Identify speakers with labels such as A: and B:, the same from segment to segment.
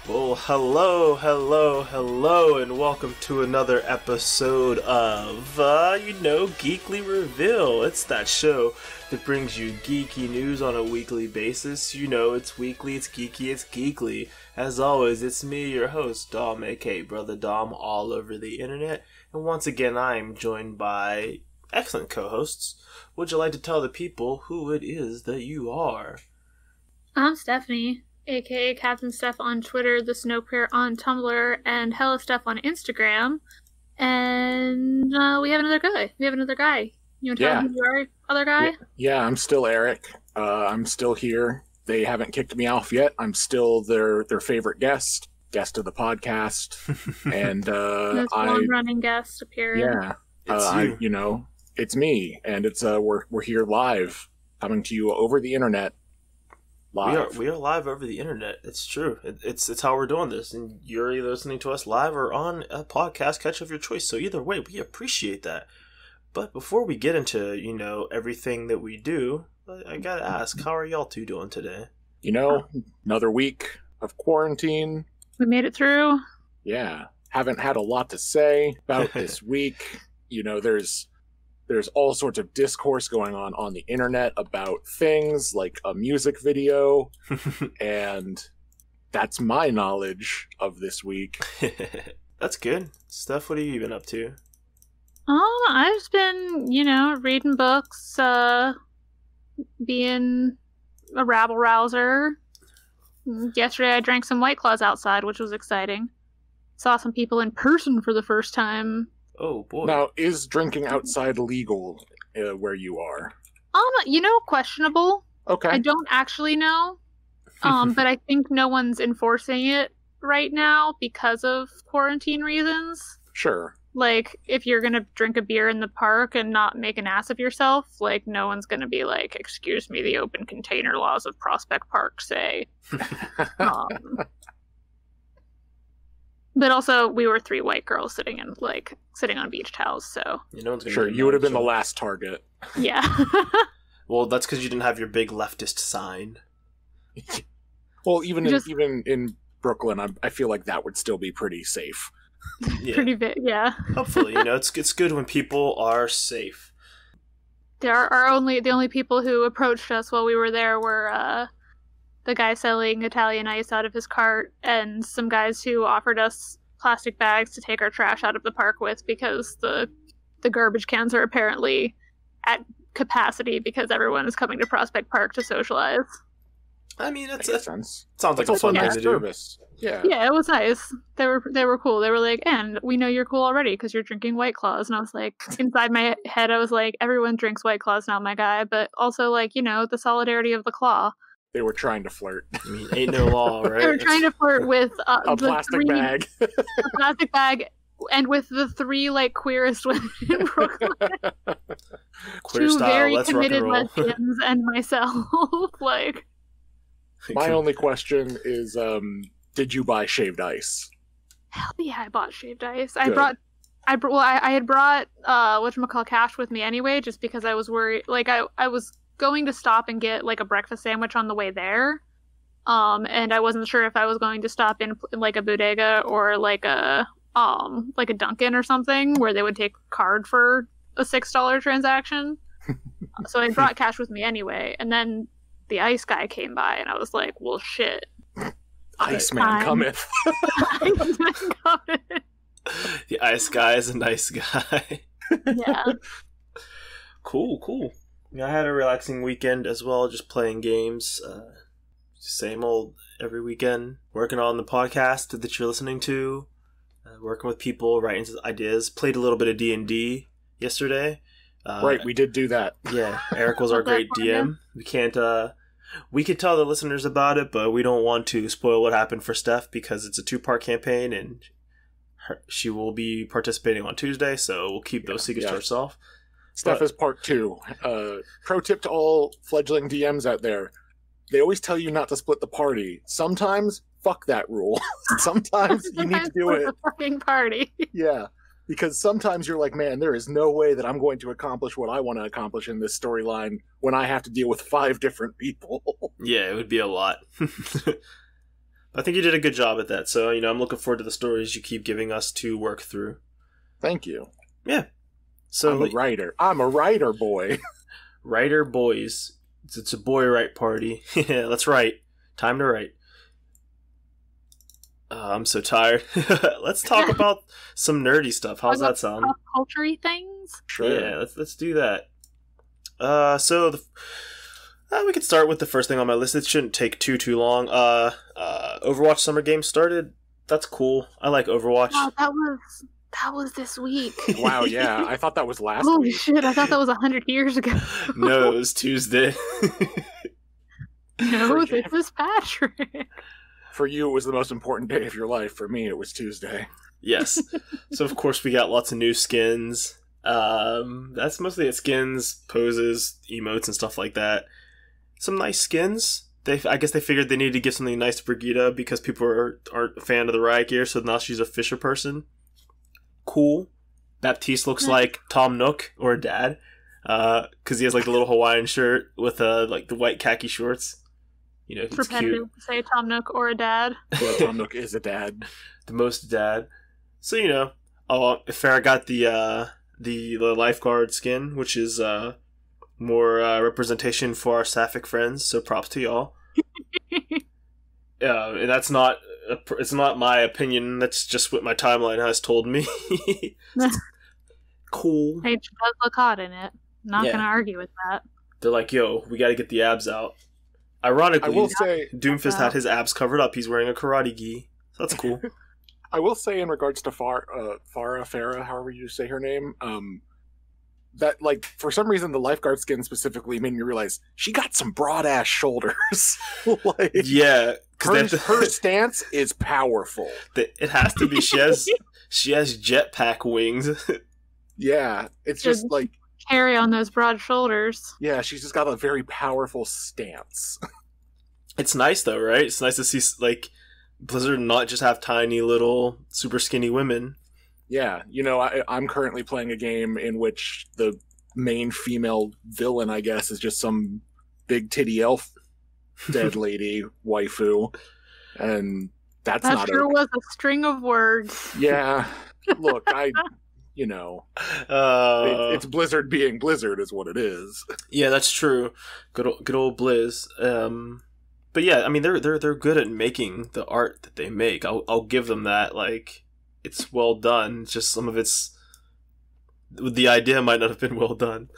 A: Well, hello, and welcome to another episode of, Geekly Reveal. It's that show that brings you geeky news on a weekly basis. You know, it's weekly, it's geeky, it's geekly. As always, it's me, your host, Dom, aka Brother Dom, all over the internet. And once again, I'm joined by excellent co-hosts. Would you like to tell the people who it is that you are?
B: I'm Stephanie, aka Captain Steph on Twitter, the Snowpiercer on Tumblr, and Hella Steph on Instagram. And we have another guy. You want to tell them who you are, other guy?
C: Yeah, I'm still Eric. I'm still here. They haven't kicked me off yet. I'm still their favorite guest of the podcast. And
B: this long-running guest appearing.
C: Yeah. It's me. And it's we're here live, coming to you over the internet. Live.
A: We are live over the internet. It's true. It's how we're doing this, and you're either listening to us live or on a podcast catch of your choice. So either way, we appreciate that. But before we get into everything that we do, I gotta ask, how are y'all two doing today?
C: Another week of quarantine.
B: We made it through.
C: Yeah, haven't had a lot to say about this week. There's all sorts of discourse going on the internet about things like a music video, and that's my knowledge of this week.
A: That's good. Steph, what have you been up to?
B: I've just been, reading books, being a rabble-rouser. Yesterday I drank some White Claws outside, which was exciting. Saw some people in person for the first time.
A: Oh, boy.
C: Now, is drinking outside legal where you are?
B: Questionable.
C: Okay.
B: I don't actually know. But I think no one's enforcing it right now because of quarantine reasons.
C: Sure.
B: Like, if you're gonna drink a beer in the park and not make an ass of yourself, no one's gonna be like, excuse me, the open container laws of Prospect Park say. But also, we were three white girls sitting on beach towels, so...
C: Sure, you would have been the last target.
B: Yeah.
A: Well, that's because you didn't have your big leftist sign.
C: Well, even in Brooklyn, I feel like that would still be pretty safe.
A: Yeah.
B: Pretty big, yeah.
A: Hopefully, it's good when people are safe.
B: The only people who approached us while we were there were, the guy selling Italian ice out of his cart, and some guys who offered us plastic bags to take our trash out of the park with because the garbage cans are apparently at capacity because everyone is coming to Prospect Park to socialize.
A: I mean,
C: that makes sense.
A: Sounds like a fun thing to do.
C: Yeah.
B: Yeah, it was nice. They were cool. They were like, and we know you're cool already because you're drinking White Claws. And I was like, inside my head, I was like, everyone drinks White Claws now, my guy. But also, the solidarity of the claw.
C: They were trying to flirt.
A: I mean, ain't no law, right?
B: They were trying to flirt with
C: a plastic bag.
B: A plastic bag, and with the three queerest women in Brooklyn.
A: Queer
B: Two
A: style,
B: very
A: let's
B: committed
A: rock and roll.
B: lesbians and myself.
C: My only question is, did you buy shaved ice?
B: Hell yeah, I bought shaved ice.
C: Good.
B: I had brought cash with me anyway, just because I was worried. I was going to stop and get a breakfast sandwich on the way there, and I wasn't sure if I was going to stop in a bodega or a Dunkin' or something where they would take card for a $6 transaction. So I brought cash with me anyway, and then the ice guy came by, and I was like, well, shit.
C: Iceman cometh.
B: Iceman cometh.
A: The ice guy is a nice guy.
B: Yeah.
A: Cool. Yeah, I had a relaxing weekend as well, just playing games. Same old every weekend. Working on the podcast that you're listening to. Working with people, writing ideas. Played a little bit of D&D yesterday.
C: Right, we did do that.
A: Yeah, Eric was our great DM. We could tell the listeners about it, but we don't want to spoil what happened for Steph because it's a 2-part campaign, and she will be participating on Tuesday, so we'll keep those secrets to herself.
C: Steph is part 2. Pro tip to all fledgling DMs out there. They always tell you not to split the party. Sometimes, fuck that rule. Sometimes you need to do it.
B: The fucking party.
C: Yeah. Because sometimes you're like, man, there is no way that I'm going to accomplish what I want to accomplish in this storyline when I have to deal with 5 different people.
A: Yeah, it would be a lot. I think you did a good job at that. So, I'm looking forward to the stories you keep giving us to work through.
C: Thank you.
A: Yeah. So
C: I'm a writer. I'm a writer boy.
A: Writer boys. It's a boy write party. Yeah, let's write. Time to write. I'm so tired. Let's talk about some nerdy stuff. How's that sound?
B: Pop culture-y things?
C: Sure.
A: Yeah, let's do that. We could start with the first thing on my list. It shouldn't take too long. Overwatch Summer Games started. That's cool. I like Overwatch.
B: Wow, that was this week.
C: Wow, yeah. I thought that was last
B: Holy
C: week.
B: shit, I thought that was 100 years ago.
A: No, it was Tuesday.
B: No, this was Patrick.
C: For you, it was the most important day of your life. For me, it was Tuesday.
A: Yes. So, of course, we got lots of new skins. That's mostly it. Skins, poses, emotes, and stuff like that. Some nice skins. I guess they figured they needed to give something nice to Brigitte because people aren't a fan of the riot gear, so now she's a Fisher person. Cool. Baptiste looks like Tom Nook or a dad, because he has like the little Hawaiian shirt with like the white khaki shorts. He's
B: Repetitive to say Tom Nook or a dad.
C: Yeah, Tom Nook is a dad.
A: The most dad. So Farrah got the lifeguard skin, which is more representation for our Sapphic friends. So props to y'all. And that's not. It's not my opinion. That's just what my timeline has told me. Cool.
B: Hey, she does look hot in it. Not gonna argue with that.
A: They're like, yo, we got to get the abs out. Ironically,
C: I will say
A: Doomfist had his abs covered up. He's wearing a karate gi. So that's cool.
C: I will say in regards to Farrah, however you say her name, that like for some reason the lifeguard skin specifically made me realize she got some broad ass shoulders. Like,
A: yeah,
C: because her stance is powerful.
A: It has to be. She has jetpack wings. Yeah,
C: it's just like
B: carry on those broad shoulders.
C: Yeah, she's just got a very powerful stance.
A: It's nice though, right? It's nice to see like Blizzard not just have tiny little super skinny women.
C: Yeah, I'm currently playing a game in which the main female villain, I guess, is just some big titty elf dead lady waifu, and that
B: sure was a string of words.
C: Yeah, look, it's Blizzard being Blizzard is what it is.
A: Yeah, that's true. Good old Blizz. But yeah, I mean they're good at making the art that they make. I'll give them that. Like, it's well done. It's just some of the idea might not have been well done.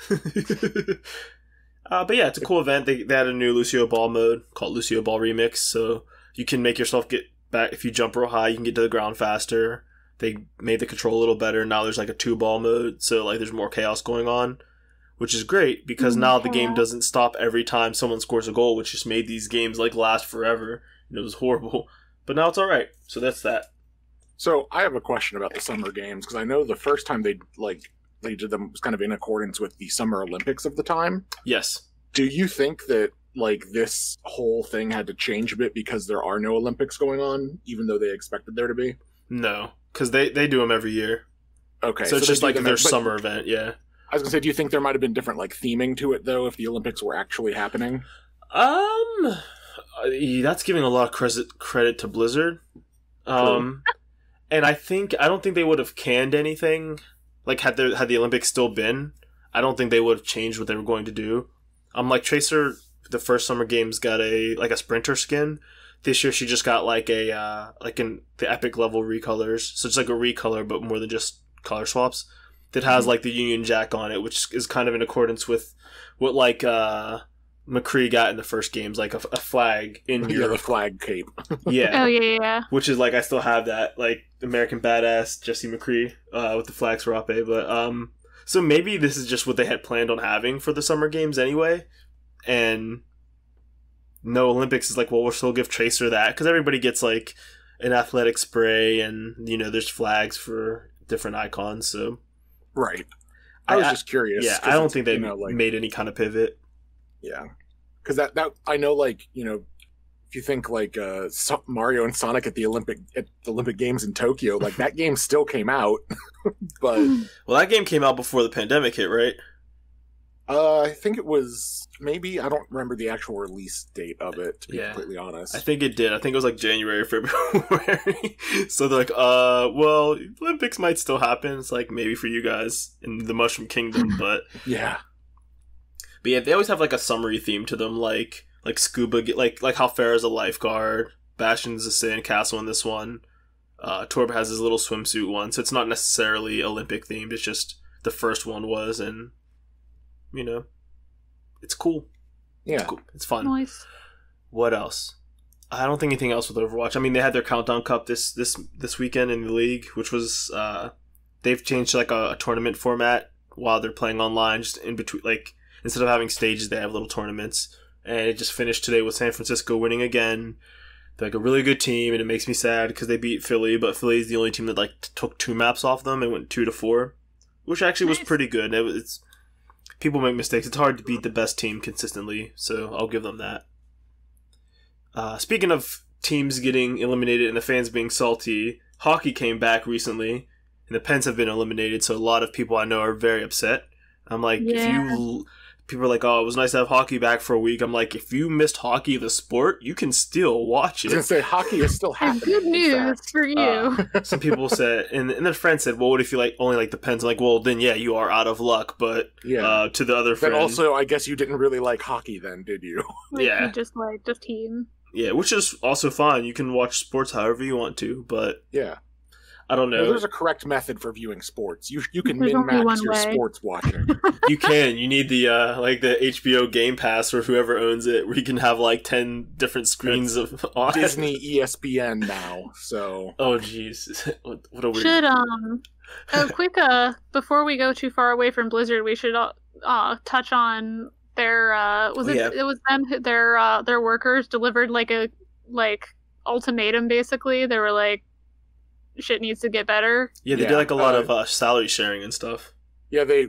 A: But yeah, it's a cool event. They had a new Lucio Ball mode called Lucio Ball Remix, so you can make yourself get back. If you jump real high, you can get to the ground faster. They made the control a little better. Now there's like a 2-ball mode, so like there's more chaos going on, which is great because now the game doesn't stop every time someone scores a goal, which just made these games like last forever. And it was horrible, but now it's all right. So that's that.
C: So I have a question about the Summer Games because I know the first time they did them was kind of in accordance with the Summer Olympics of the time.
A: Yes.
C: Do you think that like this whole thing had to change a bit because there are no Olympics going on, even though they expected there to be?
A: No, because they do them every year.
C: Okay,
A: so it's just like their summer event. Yeah.
C: I was gonna say, do you think there might have been different like theming to it though, if the Olympics were actually happening?
A: That's giving a lot of credit to Blizzard. And I don't think they would have canned anything. Like had the Olympics still been, I don't think they would have changed what they were going to do. Like Tracer, the first Summer Games got a sprinter skin. This year she just got the epic level recolors. So it's like a recolor, but more than just color swaps. That has like the Union Jack on it, which is kind of in accordance with what McCree got in the first games, like a flag in your
C: the flag cape.
A: Yeah.
B: Oh yeah.
A: Which is I still have that, like American Badass Jesse McCree with the flag swape. But so maybe this is just what they had planned on having for the Summer Games anyway, and no Olympics is well, we'll still give Tracer that because everybody gets like an athletic spray, and there's flags for different icons. So
C: right, I was just curious.
A: Yeah, I don't think they made any kind of pivot.
C: Yeah, because that I know, if you think Mario and Sonic at the Olympic Games in Tokyo, that game still came out. But
A: well, that game came out before the pandemic hit, right?
C: I think it was maybe, I don't remember the actual release date of it, to be completely honest.
A: I think it did. I think it was like January, February. So they're like, well, Olympics might still happen. It's like maybe for you guys in the Mushroom Kingdom, but
C: yeah.
A: But yeah, they always have like a summary theme to them, like scuba, like how Farrah's a lifeguard, Bastion's a sandcastle in this one. Torb has his little swimsuit one, so it's not necessarily Olympic themed. It's just the first one was, and you know, it's cool.
C: Yeah,
A: it's cool. It's fun.
B: Nice.
A: What else? I don't think anything else with Overwatch. I mean, they had their Countdown Cup this weekend in the league, which was they've changed like a tournament format while they're playing online, just in between, like instead of having stages, they have little tournaments. And it just finished today with San Francisco winning again. They're like a really good team, and it makes me sad because they beat Philly, but Philly's the only team that like took 2 maps off them and went 2-4, which actually was pretty good. It's people make mistakes. It's hard to beat the best team consistently, so I'll give them that. Speaking of teams getting eliminated and the fans being salty, hockey came back recently, and the Pens have been eliminated, so a lot of people I know are very upset. I'm like, people are like, oh, it was nice to have hockey back for a week. I'm like, if you missed hockey, the sport, you can still watch it.
C: I was going to say, hockey is still happening.
B: Good news for you.
A: Some people said, and their friend said, well, what if you only like the Pens? I'm like, well, then yeah, you are out of luck. But to the other friend.
C: But also, I guess you didn't really like hockey then, did you?
B: You just like the team.
A: Yeah, which is also fine. You can watch sports however you want to, but
C: yeah.
A: I don't know.
C: There's a correct method for viewing sports. You can min-max your sports watching.
A: You can. You need the the HBO Game Pass or whoever owns it, where you can have like 10 different screens of on.
C: Disney ESPN now. So.
A: Oh jeez, what a weird.
B: Should quick before we go too far away from Blizzard, we should touch on their it was them, their workers delivered like a ultimatum. Basically, they were like, shit needs to get better.
A: Yeah, they did like a lot of salary sharing and stuff.
C: Yeah, they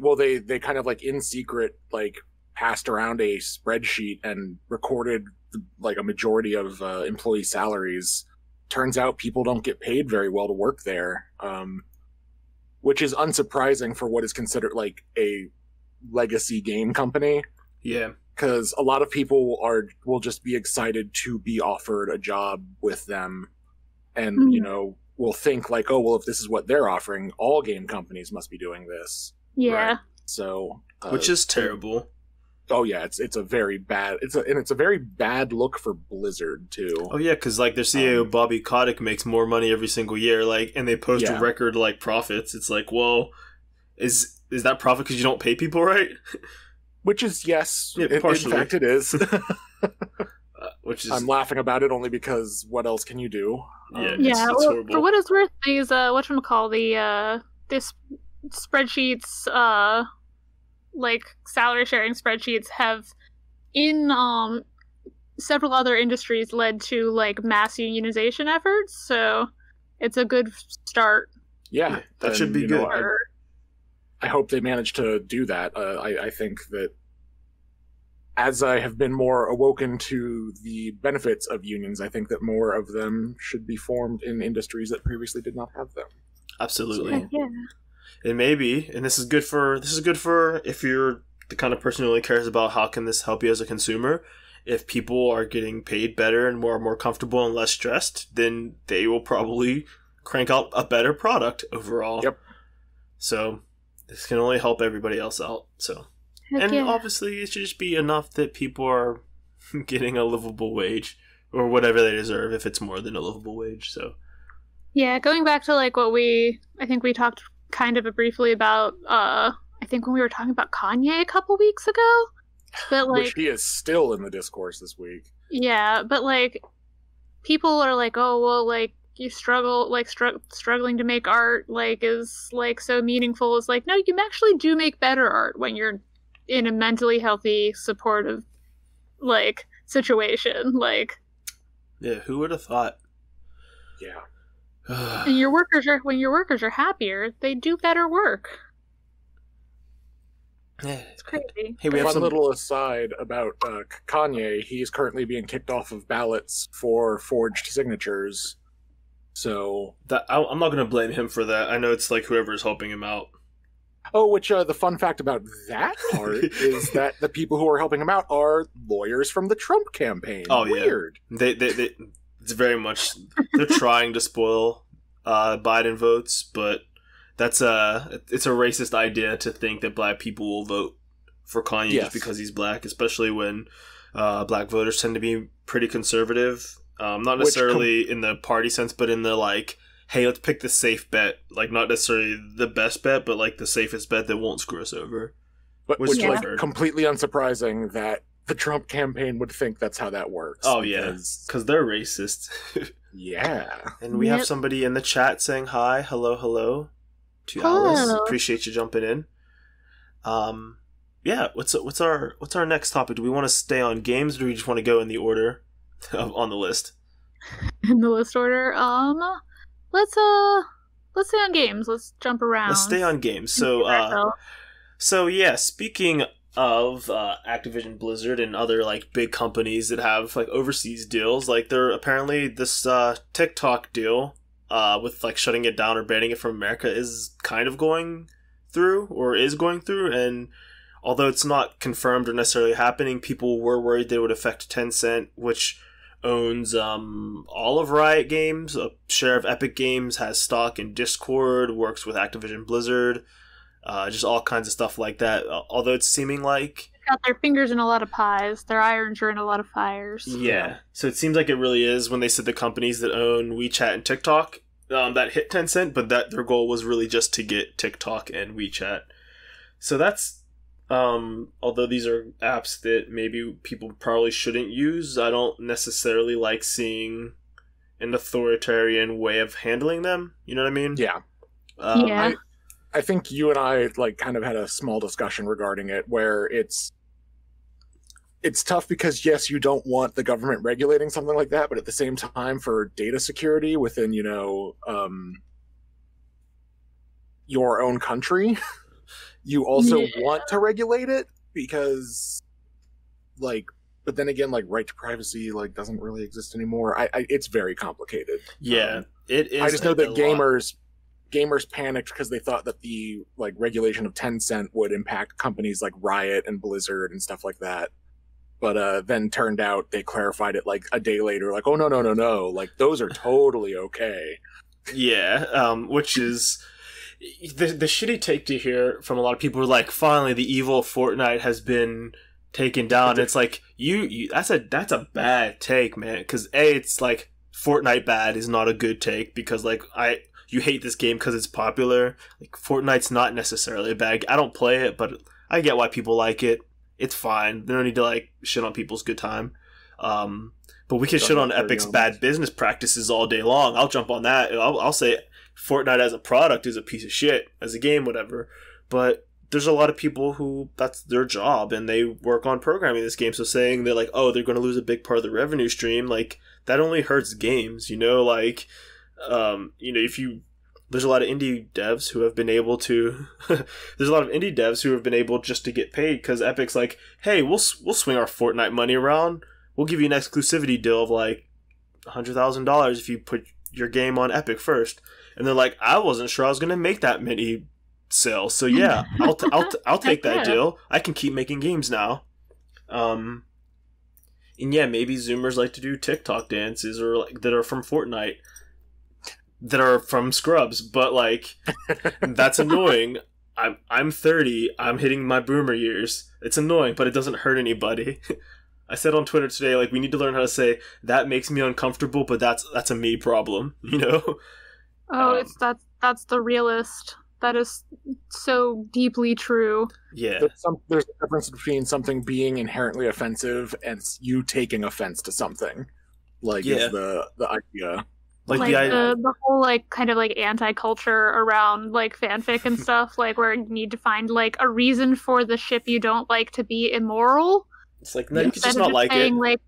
C: kind of like in secret like passed around a spreadsheet and recorded like a majority of employee salaries. Turns out people don't get paid very well to work there, which is unsurprising for what is considered like a legacy game company.
A: Yeah,
C: because a lot of people will just be excited to be offered a job with them, and will think like, oh, well, if this is what they're offering, all game companies must be doing this.
B: Yeah.
A: Right.
C: So,
A: which is terrible.
C: Oh yeah, it's a very bad. It's a very bad look for Blizzard too.
A: Oh yeah, because like their CEO Bobby Kotick makes more money every single year, and they post record profits. It's like, well, is that profit because you don't pay people right?
C: Which is yes,
A: partially.
C: In fact, it is.
A: Which is,
C: I'm laughing about it only because what else can you do?
A: It's horrible.
B: For what it's worth, these this spreadsheets, like salary sharing spreadsheets, have in several other industries led to like mass unionization efforts. So it's a good start.
C: Yeah,
A: that should be good.
C: I hope they manage to do that. I think that as I have been more awoken to the benefits of unions, I think that more of them should be formed in industries that previously did not have them.
A: Absolutely.
B: So, yeah.
A: And maybe, and this is good for if you're the kind of person who really cares about how can this help you as a consumer. If people are getting paid better and more comfortable and less stressed, then they will probably crank out a better product overall.
C: Yep.
A: So this can only help everybody else out. So. And obviously, it should just be enough that people are getting a livable wage or whatever they deserve, if it's more than a livable wage. So,
B: yeah, going back to like what I think we talked kind of briefly about. I think when we were talking about Kanye a couple weeks ago, but like,
C: which he is still in the discourse this week.
B: Yeah, but like, people are like, oh well, like you struggle, like struggling to make art, like is like so meaningful. It's like, no, you actually do make better art when you're in a mentally healthy, supportive, like, situation. Like,
A: yeah, who would have thought?
C: Yeah.
B: And when your workers are happier, they do better work.
A: Yeah,
B: it's crazy.
A: Hey, we have
C: one little aside about Kanye. He's currently being kicked off of ballots for forged signatures. So
A: I'm not going to blame him for that. I know it's like whoever's helping him out.
C: Oh, which the fun fact about that part is that the people who are helping him out are lawyers from the Trump campaign.
A: Oh,
C: Weird.
A: Yeah. They it's very much they're trying to spoil Biden votes, but it's a racist idea to think that black people will vote for Kanye just because he's black, especially when black voters tend to be pretty conservative. Not necessarily in the party sense, but in the like, hey, let's pick the safe bet. Like, not necessarily the best bet, but like the safest bet that won't screw us over.
C: Which is like completely unsurprising that the Trump campaign would think that's how that works.
A: Oh, yeah. Because they're racist.
C: Yeah.
A: And we have somebody in the chat saying hi, hello to Alice. Appreciate you jumping in. Yeah, what's our next topic? Do we want to stay on games, or do we just want to go in the order on the list?
B: In the list order? Let's stay on games. Let's jump around.
A: Let's stay on games. So yeah, speaking of Activision Blizzard and other like big companies that have like overseas deals, like there apparently this TikTok deal with like shutting it down or banning it from America is kind of going through, and although it's not confirmed or necessarily happening, people were worried they would affect Tencent, which owns all of Riot Games, a share of Epic Games, has stock in Discord, works with Activision Blizzard, just all kinds of stuff like that. Although it's seeming like
B: got their fingers in a lot of pies, their irons are in a lot of fires.
A: Yeah, so it seems like it really is when they said the companies that own WeChat and TikTok that hit Tencent, but that their goal was really just to get TikTok and WeChat. So that's although these are apps that maybe people probably shouldn't use, I don't necessarily like seeing an authoritarian way of handling them. You know what I mean?
C: Yeah. I think you and I like kind of had a small discussion regarding it, where it's tough because yes, you don't want the government regulating something like that, but at the same time, for data security within your own country, you also want to regulate it because, like, but then again, like, right to privacy like doesn't really exist anymore. It's very complicated.
A: Yeah, it is.
C: I just know that gamers panicked because they thought that the like regulation of Tencent would impact companies like Riot and Blizzard and stuff like that. But then turned out they clarified it like a day later, like, oh no, like those are totally okay.
A: Yeah, which is the shitty take to hear from a lot of people. Are like, finally, the evil Fortnite has been taken down. It's like you that's a bad take, man. Because it's like Fortnite bad is not a good take, because like you hate this game because it's popular. Like, Fortnite's not necessarily a bad. I don't play it, but I get why people like it. It's fine. They don't need to like shit on people's good time. But we can shit on Epic's bad business practices all day long. I'll jump on that. I'll say Fortnite as a product is a piece of shit, as a game, whatever. But there's a lot of people who that's their job and they work on programming this game. So saying that like, oh, they're going to lose a big part of the revenue stream, like that only hurts games, like, there's a lot of indie devs who have been able to just to get paid because Epic's like, hey, we'll swing our Fortnite money around. We'll give you an exclusivity deal of like $100,000 if you put your game on Epic first. And they're like, I wasn't sure I was going to make that many sales. So yeah, I'll take that deal. I can keep making games now. And yeah, maybe Zoomers like to do TikTok dances or like that are from Fortnite, that are from Scrubs, but like that's annoying. I'm 30. I'm hitting my boomer years. It's annoying, but it doesn't hurt anybody. I said on Twitter today, like, we need to learn how to say that makes me uncomfortable, but that's a me problem,
B: Oh, that's the realist. That is so deeply true.
A: Yeah.
C: There's a difference between something being inherently offensive and you taking offense to something. Like, is the idea.
B: Like the whole like kind of like anti-culture around like fanfic and stuff, like where you need to find like a reason for the ship you don't like to be immoral.
A: It's like, no, you can just not like it.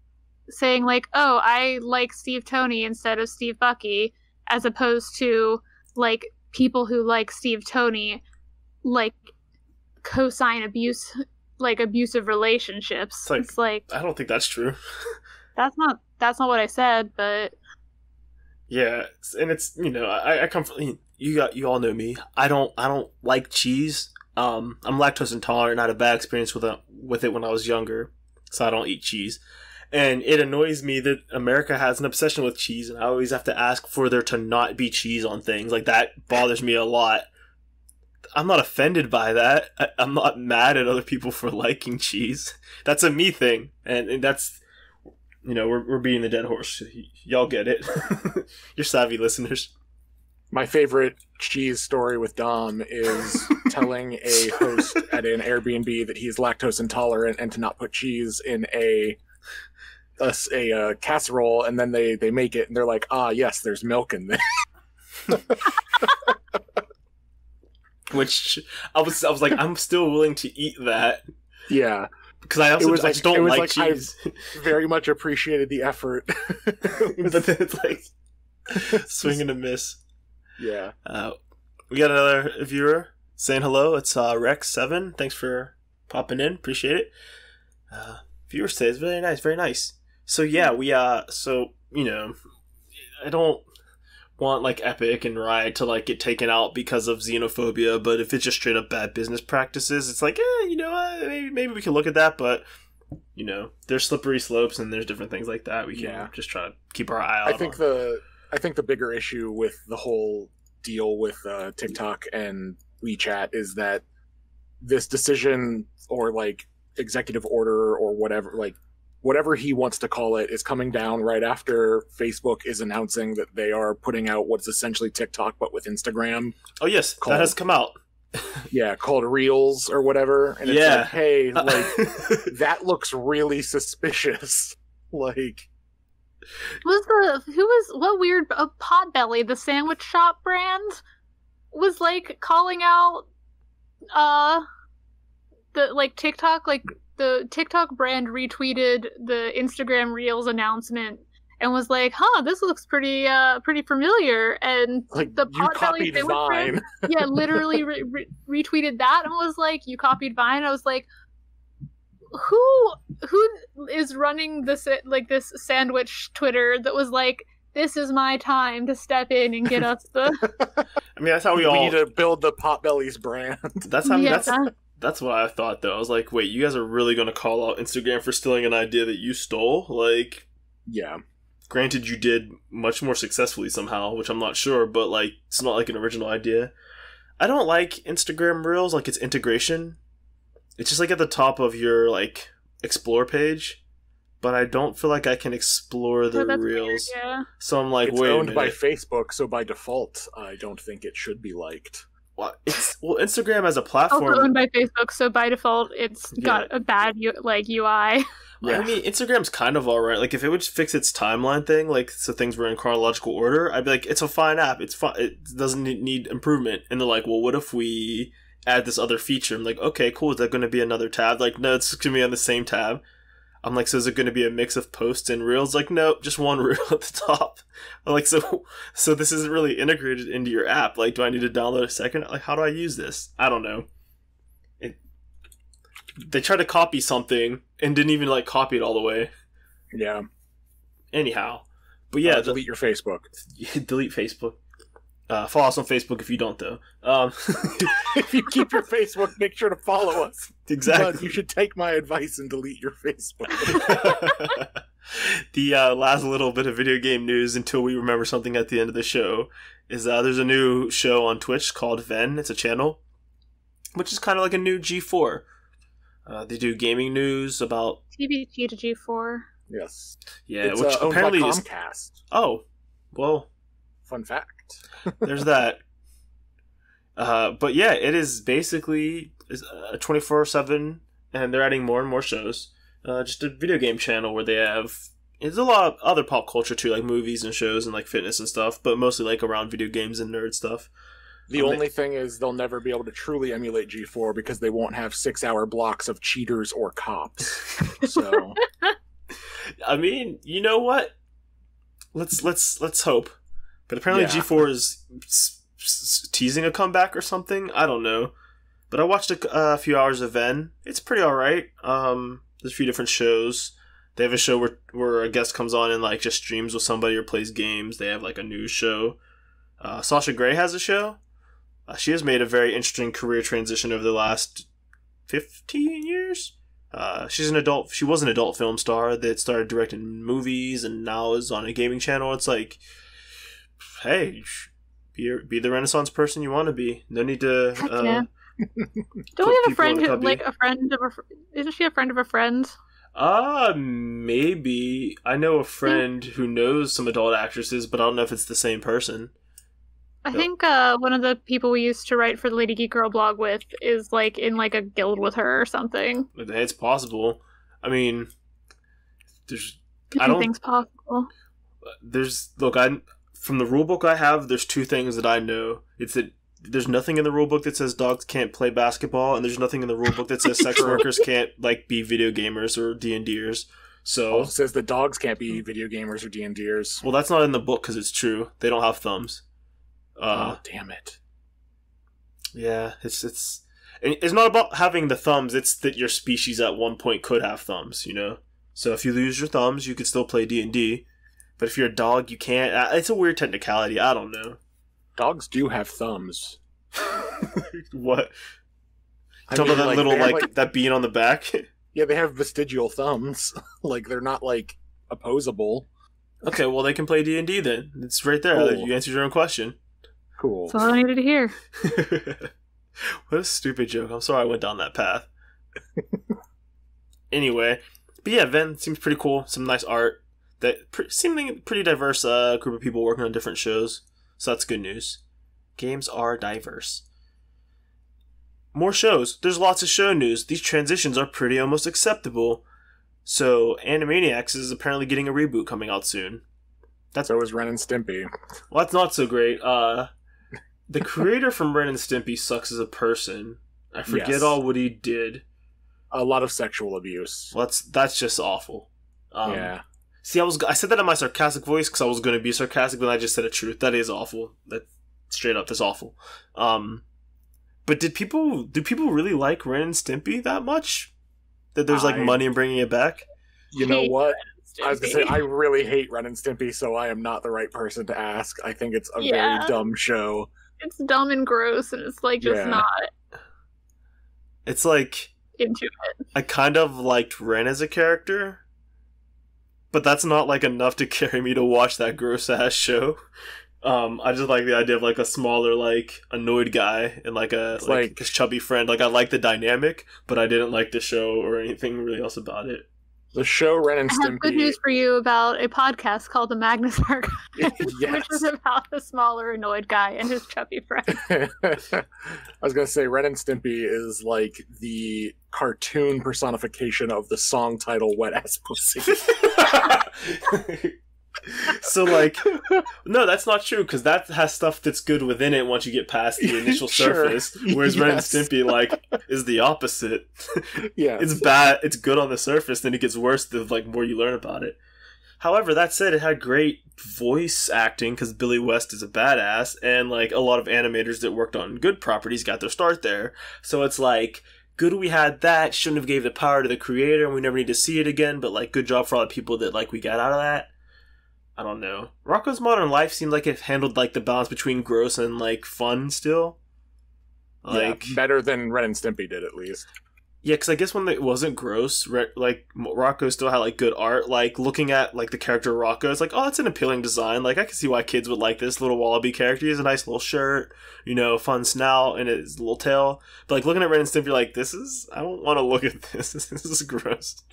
B: Saying like, oh, I like Steve Toney instead of Steve Bucky, as opposed to like people who like Steve Toney like co-sign abusive relationships. It's like
A: I don't think that's true.
B: That's not what I said, but
A: yeah, and it's I come from you all know me. I don't like cheese, I'm lactose intolerant. I had a bad experience with it when I was younger, so I don't eat cheese. And it annoys me that America has an obsession with cheese, and I always have to ask for there to not be cheese on things. Like, that bothers me a lot. I'm not offended by that. I'm not mad at other people for liking cheese. That's a me thing. And that's, we're beating the dead horse. Y'all get it. You're savvy listeners.
C: My favorite cheese story with Dom is telling a host at an Airbnb that he's lactose intolerant and to not put cheese in a casserole, and then they make it and they're like, yes, there's milk in there.
A: Which I was like, I'm still willing to eat that.
C: Yeah,
A: because I just don't like cheese.
C: I very much appreciated the effort,
A: but then it's like swing and a miss.
C: Yeah.
A: We got another viewer saying hello. It's Rex7. Thanks for popping in. Appreciate it. Viewer says very nice, very nice. So yeah, I don't want like Epic and Riot to like get taken out because of xenophobia, but if it's just straight up bad business practices, it's like, maybe we can look at that, but there's slippery slopes and there's different things like that. We can just try to keep our eye out.
C: I think the bigger issue with the whole deal with TikTok and WeChat is that this decision or like executive order or whatever he wants to call it is coming down right after Facebook is announcing that they are putting out what's essentially TikTok but with Instagram.
A: Oh yes, that has come out.
C: Yeah, called Reels or whatever. And it's like, hey, that looks really suspicious. Like,
B: what weird Potbelly, the sandwich shop brand, was like calling out TikTok, like the TikTok brand retweeted the Instagram Reels announcement and was like, this looks pretty familiar, and
C: like,
B: the
C: you copied Vine.
B: Yeah, literally retweeted that and was like, you copied Vine. I was like, who is running this sandwich Twitter that was like, this is my time to step in and get us the.
A: I mean, that's how we
C: need to build the Potbelly's brand.
A: That's what I thought, though. I was like, wait, you guys are really going to call out Instagram for stealing an idea that you stole? Like,
C: yeah.
A: Granted, you did much more successfully somehow, which I'm not sure, but like, it's not like an original idea. I don't like Instagram Reels, like its integration. It's just like at the top of your like explore page, but I don't feel like I can explore the Reels.
B: Weird, yeah.
A: So I'm like,
C: it's
A: wait
C: owned by Facebook, so by default, I don't think it should be liked.
A: Well, Instagram as a platform.
B: Also owned by Facebook, so by default, it's got a bad UI.
A: Yeah. I mean, Instagram's kind of alright. Like, if it would fix its timeline thing, like, so things were in chronological order, I'd be like, it's a fine app. It's fine. It doesn't need improvement. And they're like, well, what if we add this other feature? I'm like, okay, cool. Is that going to be another tab? Like, no, it's going to be on the same tab. I'm like, so is it going to be a mix of posts and reels? Like, no, just one reel at the top. I'm like, so this isn't really integrated into your app. Like, do I need to download a second? Like, how do I use this? I don't know. They tried to copy something and didn't even like copy it all the way.
C: Yeah.
A: Anyhow, but yeah,
C: delete your Facebook.
A: Delete Facebook. Follow us on Facebook if you don't, though.
C: If you keep your Facebook, make sure to follow us.
A: Exactly.
C: But you should take my advice and delete your Facebook.
A: The last little bit of video game news until we remember something at the end of the show is there's a new show on Twitch called Ven. It's a channel, which is kind of like a new G4. They do gaming news about
B: TBT to G4.
C: Yes.
A: Yeah,
C: it's,
A: which apparently
C: owned by Comcast.
A: Oh, well.
C: Fun fact.
A: There's that. But yeah, it is basically a 24/7, and they're adding more and more shows. Just a video game channel where they have. There's a lot of other pop culture too, like movies and shows and like fitness and stuff, but mostly like around video games and nerd stuff.
C: The only thing is they'll never be able to truly emulate G4 because they won't have 6-hour blocks of cheaters or cops. So,
A: I mean, you know what? Let's hope. But apparently G4 is teasing a comeback or something. I don't know. But I watched a few hours of Ven. It's pretty alright. There's a few different shows. They have a show where a guest comes on and like just streams with somebody or plays games. They have like a news show. Sasha Grey has a show. She has made a very interesting career transition over the last 15 years. She was an adult film star that started directing movies and now is on a gaming channel. It's like, hey, be the Renaissance person you want to be. No need to.
B: Yeah. Don't we have a friend isn't she a friend of a friend?
A: Maybe. I know a friend who knows some adult actresses, but I don't know if it's the same person.
B: I think one of the people we used to write for the Lady Geek Girl blog with is like in like a guild with her or something.
A: It's possible. I mean,
B: Anything's possible.
A: From the rulebook I have, there's two things that I know. It's that there's nothing in the rulebook that says dogs can't play basketball, and there's nothing in the rulebook that says sex workers can't like be video gamers or D&Ders. So
C: it says that dogs can't be video gamers or D&Ders.
A: Well, that's not in the book because it's true. They don't have thumbs.
C: Oh, damn it.
A: Yeah, it's not about having the thumbs, it's that your species at one point could have thumbs, you know? So if you lose your thumbs, you could still play D&D, but if you're a dog, you can't. It's a weird technicality, I don't know.
C: Dogs do have thumbs.
A: What? Talking about that little, like, that bean on the back?
C: Yeah, they have vestigial thumbs. Like, they're not, like, opposable.
A: Okay, well, they can play D&D then. It's right there.
C: Cool.
A: You answered your own question.
C: Cool.
B: That's all I needed to hear.
A: What a stupid joke. I'm sorry I went down that path. Anyway, but yeah, Ven seems pretty cool. Some nice art. Seemingly pretty diverse group of people working on different shows. So that's good news. Games are diverse. More shows. There's lots of show news. These transitions are pretty almost acceptable. So Animaniacs is apparently getting a reboot coming out soon.
C: So is Ren and Stimpy.
A: Well, that's not so great. The creator from Ren and Stimpy sucks as a person. I forget all what he did.
C: A lot of sexual abuse.
A: Well, that's just awful.
C: Yeah.
A: See, I said that in my sarcastic voice because I was going to be sarcastic, but I just said the truth. That is awful. That straight up, that's awful. But do people really like Ren and Stimpy that much? That there's like money in bringing it back?
C: You know what? I was going to say, I really hate Ren and Stimpy, so I am not the right person to ask. I think it's a very dumb show.
B: It's dumb and gross, and it's like just not.
A: It's like
B: into it.
A: I kind of liked Ren as a character, but that's not like enough to carry me to watch that gross ass show. I just like the idea of like a smaller, like annoyed guy and like his chubby friend. Like I like the dynamic, but I didn't like the show or anything really else about it.
C: The show Ren and Stimpy.
B: I have good news for you about a podcast called The Magnus Archive, which is about the smaller, annoyed guy and his chubby friend.
C: I was going to say, Ren and Stimpy is like the cartoon personification of the song title Wet Ass Pussy.
A: So, like, no, that's not true, because that has stuff that's good within it once you get past the initial surface, whereas Ren and Stimpy, like, is the opposite.
C: Yeah.
A: It's bad, it's good on the surface, then it gets worse the, like, more you learn about it. However, that said, it had great voice acting, because Billy West is a badass, and, like, a lot of animators that worked on good properties got their start there. So it's like, good we had that, shouldn't have gave the power to the creator, and we never need to see it again, but, like, good job for all the people that, like, we got out of that. I don't know. Rocko's Modern Life seemed like it handled like the balance between gross and like fun still. Like
C: better than Ren and Stimpy did at least.
A: Yeah, because I guess when it wasn't gross, like Rocko still had like good art. Like looking at like the character Rocko, it's like, oh, it's an appealing design. Like I can see why kids would like this little wallaby character. He has a nice little shirt, you know, fun snout and his little tail. But like looking at Ren and Stimpy, like I don't want to look at this. This is gross.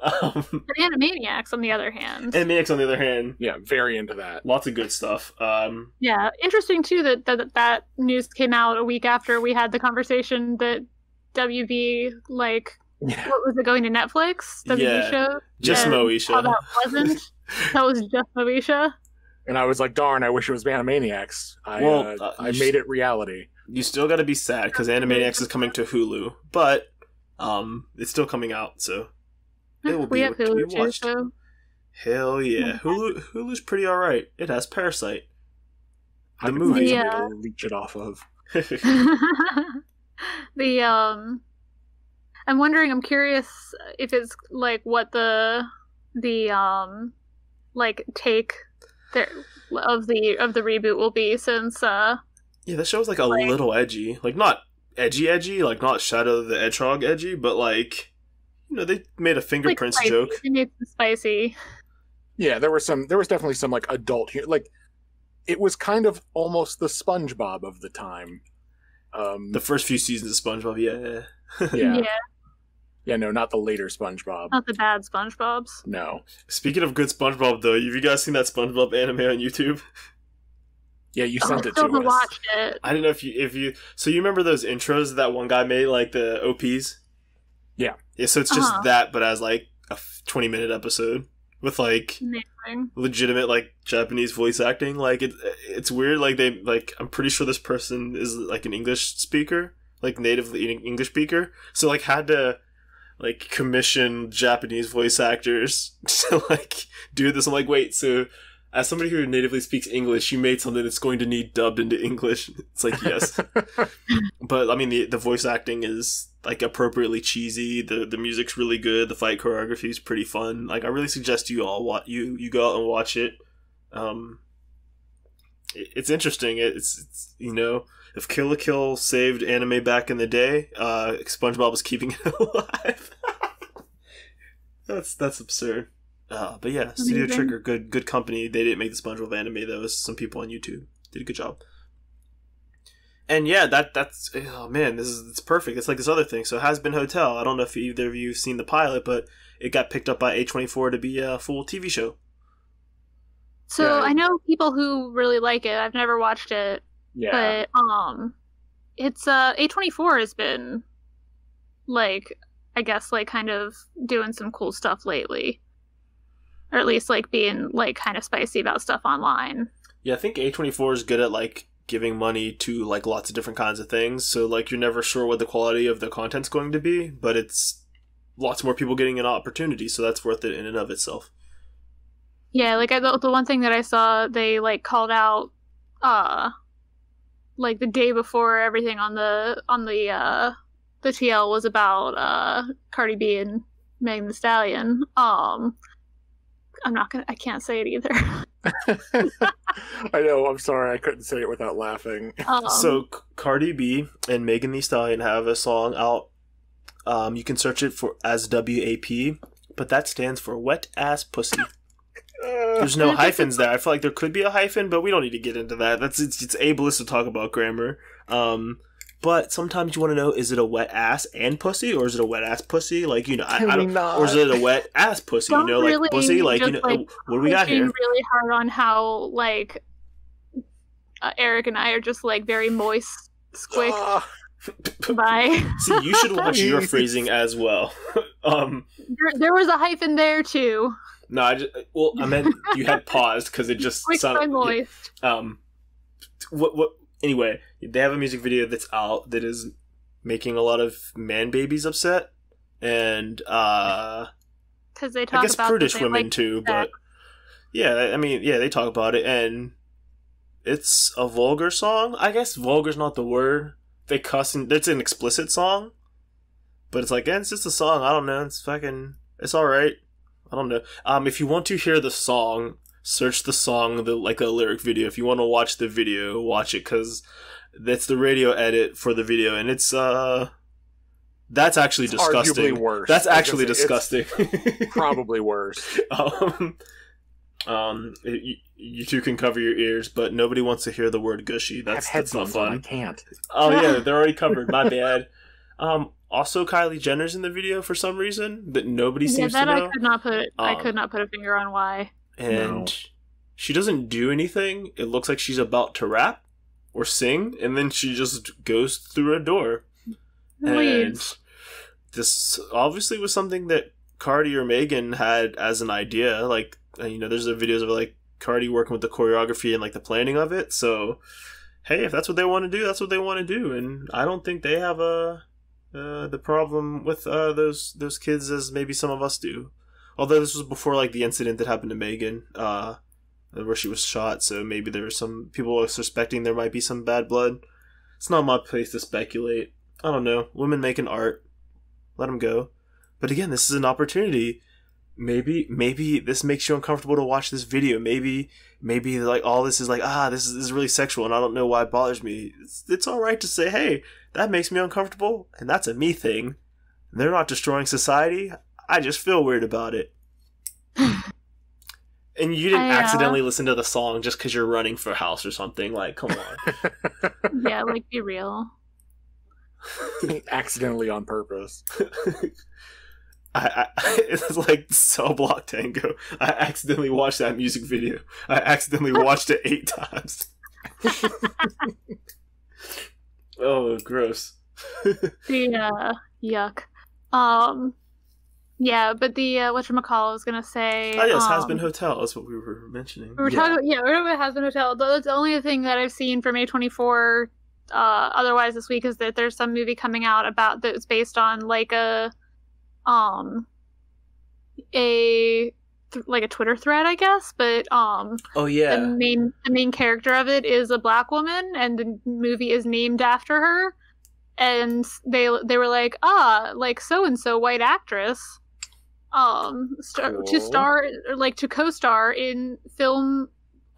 B: Animaniacs, on the other hand.
C: Yeah, very into that.
A: Lots of good stuff.
B: Yeah, interesting too that news came out a week after we had the conversation that WB what was it, going to Netflix? WB show?
A: Just Moesha.
B: How that wasn't. That was just Moesha.
C: And I was like, darn, I wish it was Animaniacs. I made it reality.
A: You still got to be sad because Animaniacs is coming to Hulu, but it's still coming out, so.
B: We have Hulu too, so.
A: Hell yeah. Hulu's pretty alright. It has Parasite.
C: The movie to leech it off of.
B: I'm wondering, I'm curious if it's like what the like take there of the reboot will be, since
A: Yeah, that show was like a little edgy. Like, not edgy, like not Shadow the Hedgehog edgy, but like, they made a fingerprints
B: spicy.
A: joke.
B: They made some spicy.
C: Yeah, there was definitely some like adult humor. Like, it was kind of almost the SpongeBob of the time.
A: The first few seasons of SpongeBob, yeah.
C: Yeah. Yeah, no, not the later SpongeBob.
B: Not the bad SpongeBobs.
C: No.
A: Speaking of good SpongeBob, though, have you guys seen that SpongeBob anime on YouTube?
C: Yeah, you sent it to
B: I still
C: us.
B: watched it.
A: I don't know if you. So you remember those intros that one guy made, like the OPs?
C: Yeah.
A: Yeah. So it's just that, but as like a 20-minute episode with like
B: Amazing.
A: legitimate like Japanese voice acting. Like it's weird. Like I'm pretty sure this person is like an English speaker, like native English speaker. So like had to like commission Japanese voice actors to like do this. I'm like, wait, so as somebody who natively speaks English, you made something that's going to need dubbed into English. It's like, yes. But I mean, the voice acting is like appropriately cheesy. The music's really good. The fight choreography is pretty fun. Like, I really suggest you all you go out and watch it. It's interesting. It's if Kill la Kill saved anime back in the day, SpongeBob was keeping it alive. That's absurd. But yeah, Studio Trigger, good company. They didn't make the SpongeBob anime though. It was some people on YouTube did a good job. And yeah, that's oh man, it's perfect. It's like this other thing. So Has Been Hotel. I don't know if either of you have seen the pilot, but it got picked up by A24 to be a full TV show.
B: So yeah. I know people who really like it. I've never watched it.
C: Yeah.
B: But it's A24 has been like, I guess, like kind of doing some cool stuff lately. Or at least like being like kind of spicy about stuff online. Yeah,
A: I think A24 is good at like giving money to like lots of different kinds of things. So like you're never sure what the quality of the content's going to be, but it's lots more people getting an opportunity, so that's worth it in and of itself.
B: Yeah, like the one thing that I saw, they like called out like the day before everything on the TL was about Cardi B and Megan Thee Stallion. I can't say it either.
C: I know, I'm sorry, I couldn't say it without laughing.
A: So Cardi B and Megan Thee Stallion have a song out. You can search it as WAP, but that stands for wet ass pussy. There's no hyphens there. I feel like there could be a hyphen, but we don't need to get into that. It's ableist to talk about grammar. But sometimes you want to know, is it a wet ass and pussy, or is it a wet ass pussy? Like, I don't, or is it a wet ass pussy?
B: Don't
A: like
B: really
A: pussy, like
B: just,
A: what do we got here?
B: Really hard on how like Eric and I are just like very moist, squick. Bye.
A: See, you should watch your phrasing as well.
B: There was a hyphen there too.
A: No, I meant you had paused because it just sounded
B: moist.
A: What? Anyway, they have a music video that's out that is making a lot of man babies upset, and
B: because they talk about
A: prudish women too. But yeah, I mean, yeah, they talk about it, and it's a vulgar song. I guess vulgar's not the word. They cuss, and it's an explicit song, but it's like, it's just a song. I don't know. It's all right. I don't know. If you want to hear the song, search the song, a lyric video. If you want to watch the video, watch it, because that's the radio edit for the video, and it's that's actually disgusting.
C: Arguably worse.
A: That's actually disgusting.
C: Probably worse.
A: You two can cover your ears, but nobody wants to hear the word gushy. That's not fun.
C: I can't.
A: Oh yeah, they're already covered. My bad. Also, Kylie Jenner's in the video for some reason that nobody seems to know.
B: I could not put a finger on why.
A: And she doesn't do anything. It looks like she's about to rap or sing, and then she just goes through a door. And this obviously was something that Cardi or Megan had as an idea. Like, there's videos of like Cardi working with the choreography and like the planning of it. So, hey, if that's what they want to do, that's what they want to do. And I don't think they have the problem with those kids as maybe some of us do. Although this was before like the incident that happened to Megan, where she was shot, so maybe there were some people suspecting there might be some bad blood. It's not my place to speculate. I don't know. Women making art, let them go. But again, this is an opportunity. maybe this makes you uncomfortable to watch this video. Maybe like all this is like, this is really sexual and I don't know why it bothers me. It's all right to say, hey, that makes me uncomfortable and that's a me thing. They're not destroying society. I just feel weird about it. And you didn't accidentally listen to the song just because you're running for house or something. Like, come on.
B: Yeah, like, be real.
C: Accidentally on purpose.
A: It's like Cell Block Tango. I accidentally watched that music video. I accidentally watched it 8 times. Oh, gross.
B: Yuck. Yeah, but the whatchamacallit was gonna say.
A: Oh yes, Has Been Hotel. That's what we were mentioning.
B: We were talking about Has Been Hotel. That's the only thing that I've seen from A24. Otherwise, this week is that there's some movie coming out about that's based on like a Twitter thread, I guess. But
A: oh yeah,
B: the main character of it is a black woman, and the movie is named after her. And they were like, like so and so white actress. To co-star in film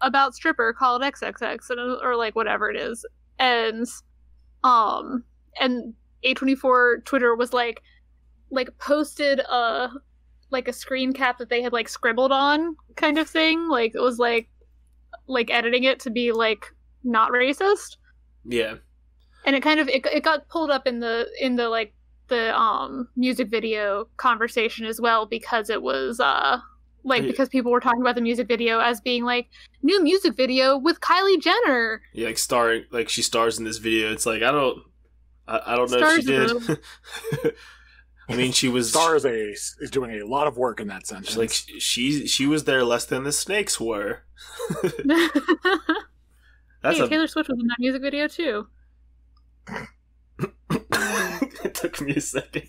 B: about stripper called XXX or like whatever it is, and A24 Twitter was like posted a screen cap that they had like scribbled on kind of thing, like it was like editing it to be like not racist.
A: Yeah, and
B: it got pulled up in the music video conversation as well, because it was because people were talking about the music video as being like new music video with Kylie Jenner.
A: Yeah, like starring, like she stars in this video. It's like I don't know if she did. I mean, she was
C: is doing a lot of work in that sense.
A: Like she was there less than the snakes were.
B: Taylor Swift was in that music video too.
A: It took me a second.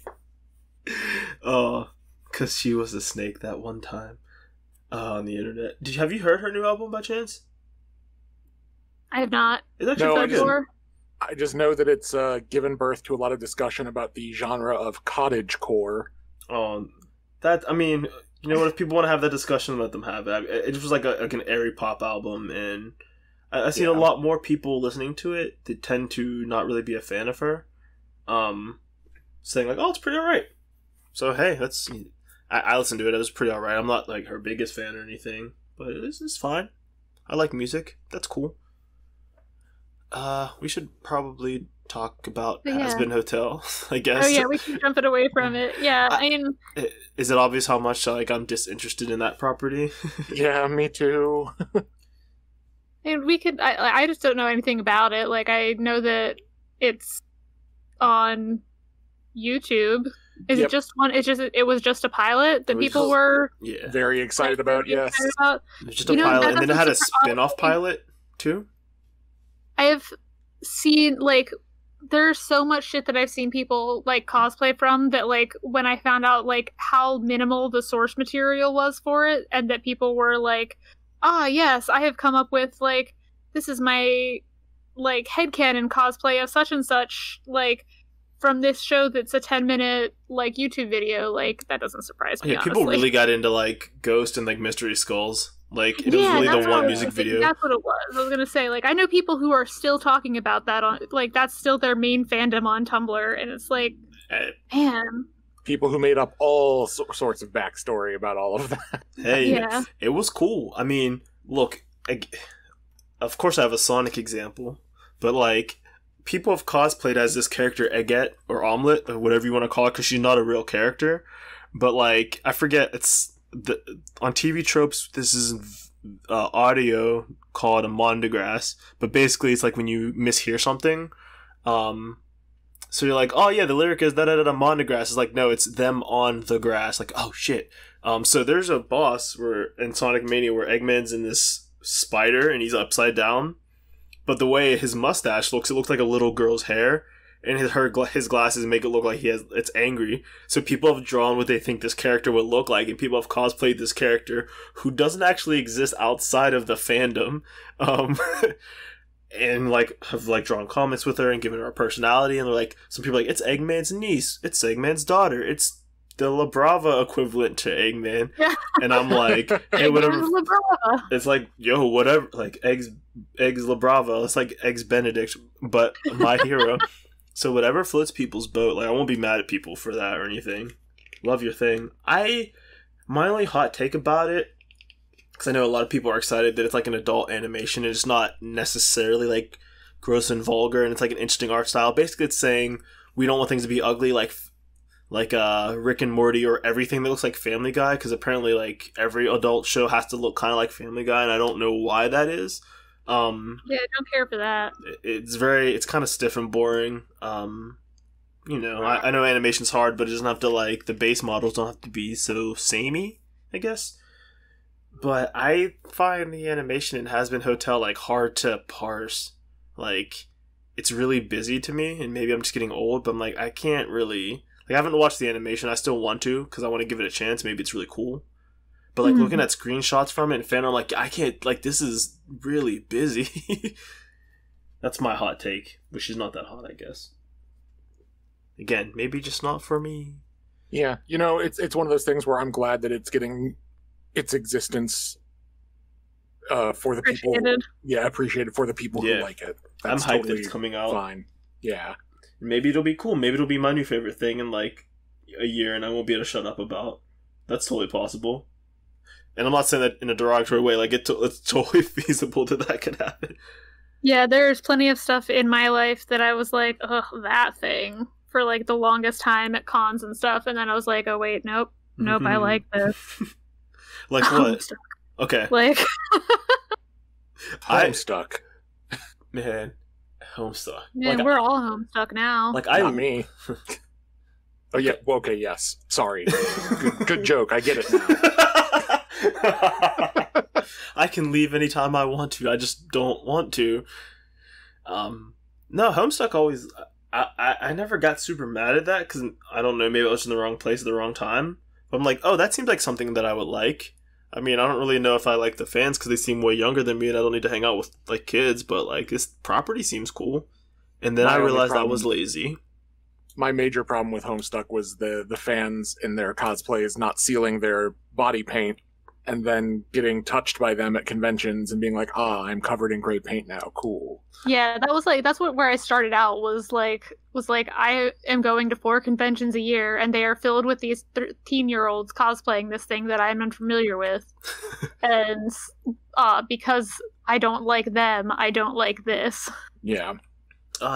A: Oh, because she was a snake that one time on the internet. Have you heard her new album by chance?
B: I have not.
A: It's actually good.
C: I just know that it's given birth to a lot of discussion about the genre of cottagecore.
A: I mean, you know what? If people want to have that discussion, let them have it. It just was like an airy pop album, and I've seen a lot more people listening to it that tend to not really be a fan of her, saying like, "Oh, it's pretty alright." So hey, I listened to it. It was pretty alright. I'm not like her biggest fan or anything, but it's fine. I like music. That's cool. We should probably talk about Has Been Hotel, I guess.
B: Oh yeah, we can jump it away from it. Yeah, I mean,
A: is it obvious how much like I'm disinterested in that property?
C: Yeah, me too.
B: And we could. I just don't know anything about it. Like I know that it's on YouTube. It just one? It was just a pilot that people were
C: very excited about. Yes,
A: it was just a pilot, and then it had a spin-off pilot too.
B: I have seen there's so much shit that I've seen people like cosplay from that like when I found out like how minimal the source material was for it, and that people were like, yes, I have come up with like this is my like headcanon cosplay of such and such like from this show that's a 10-minute like YouTube video, like that doesn't surprise me.
A: Yeah, people really got into like Ghost and like Mystery Skulls. Like it was really the one music video.
B: That's what it was. I was gonna say, like, I know people who are still talking about that on, like, that's still their main fandom on Tumblr, and it's like, man.
C: People who made up all sorts of backstory about all of that.
A: Hey, it was cool. I mean, look, of course I have a Sonic example, but like, people have cosplayed as this character Eggette or Omelette or whatever you want to call it, because she's not a real character. But like, I forget, on TV tropes, this is audio called a mondegrass, but basically it's like when you mishear something. So you're like, oh yeah, the lyric is da-da-da-da mondegrass. It's like, no, it's them on the grass. Like, oh shit. So there's a boss in Sonic Mania where Eggman's in this spider and he's upside down, but the way his mustache looks, it looks like a little girl's hair. And his glasses make it look like it's angry. So people have drawn what they think this character would look like, and people have cosplayed this character who doesn't actually exist outside of the fandom, and like have like drawn comments with her and given her a personality. And they're like, some people are like, it's Eggman's niece, it's Eggman's daughter, it's the La Brava equivalent to Eggman.
B: Yeah.
A: And I'm like, hey, whatever.
B: La Brava.
A: It's like, yo, whatever. Like, eggs La Brava. It's like Eggs Benedict, but my hero. So whatever floats people's boat. Like, I won't be mad at people for that or anything. Love your thing. My only hot take about it, because I know a lot of people are excited that it's like an adult animation and it's not necessarily like gross and vulgar and it's like an interesting art style. Basically, it's saying we don't want things to be ugly like Rick and Morty or everything that looks like Family Guy, because apparently like every adult show has to look kind of like Family Guy, and I don't know why that is.
B: Yeah, I don't care for that.
A: It's kind of stiff and boring. You know, I know animation's hard, but it doesn't have to, like, the base models don't have to be so samey, I guess. But I find the animation in Has Been Hotel, like, hard to parse. Like, it's really busy to me, and maybe I'm just getting old, but I'm like, I can't really... Like, I haven't watched the animation, I still want to, because I want to give it a chance, maybe it's really cool. But, like, looking at screenshots from it and fan, I'm like, I can't, like, this is really busy. That's my hot take, which is not that hot, I guess. Again, maybe just not for me.
C: Yeah, you know, it's one of those things where I'm glad that it's getting its existence for the people. Yeah, appreciated for the people who like it. That's
A: I'm hyped
C: totally
A: that it's coming out.
C: Fine. Yeah.
A: Maybe it'll be cool. Maybe it'll be my new favorite thing in like a year, and I won't be able to shut up about. That's totally possible. And I'm not saying that in a derogatory way. Like it's totally feasible that could happen.
B: Yeah, there's plenty of stuff in my life that I was like, ugh, that thing. For like the longest time at cons and stuff, and then I was like, oh wait, nope, I like this.
A: Like what? Okay.
B: Like
C: Homestuck.
A: Man, Homestuck.
B: Man, like, we're all Homestuck now.
C: Like not me. Oh yeah, well, okay, yes. Sorry. Good joke. I get it now.
A: I can leave anytime I want to. I just don't want to. No, Homestuck always... I never got super mad at that, because I don't know, maybe I was in the wrong place at the wrong time. But I'm like, oh, that seems like something that I would like. I mean, I don't really know if I like the fans, because they seem way younger than me, and I don't need to hang out with, like, kids, but, like, this property seems cool. And then I realized I was lazy.
C: My major problem with Homestuck was the fans in their cosplays not sealing their body paint, and then getting touched by them at conventions and being like, I'm covered in gray paint now, cool.
B: Yeah, that's where I started out, was like I am going to 4 conventions a year, and they are filled with these 13-year-olds cosplaying this thing that I'm unfamiliar with. And because I don't like them, I don't like this.
C: Yeah.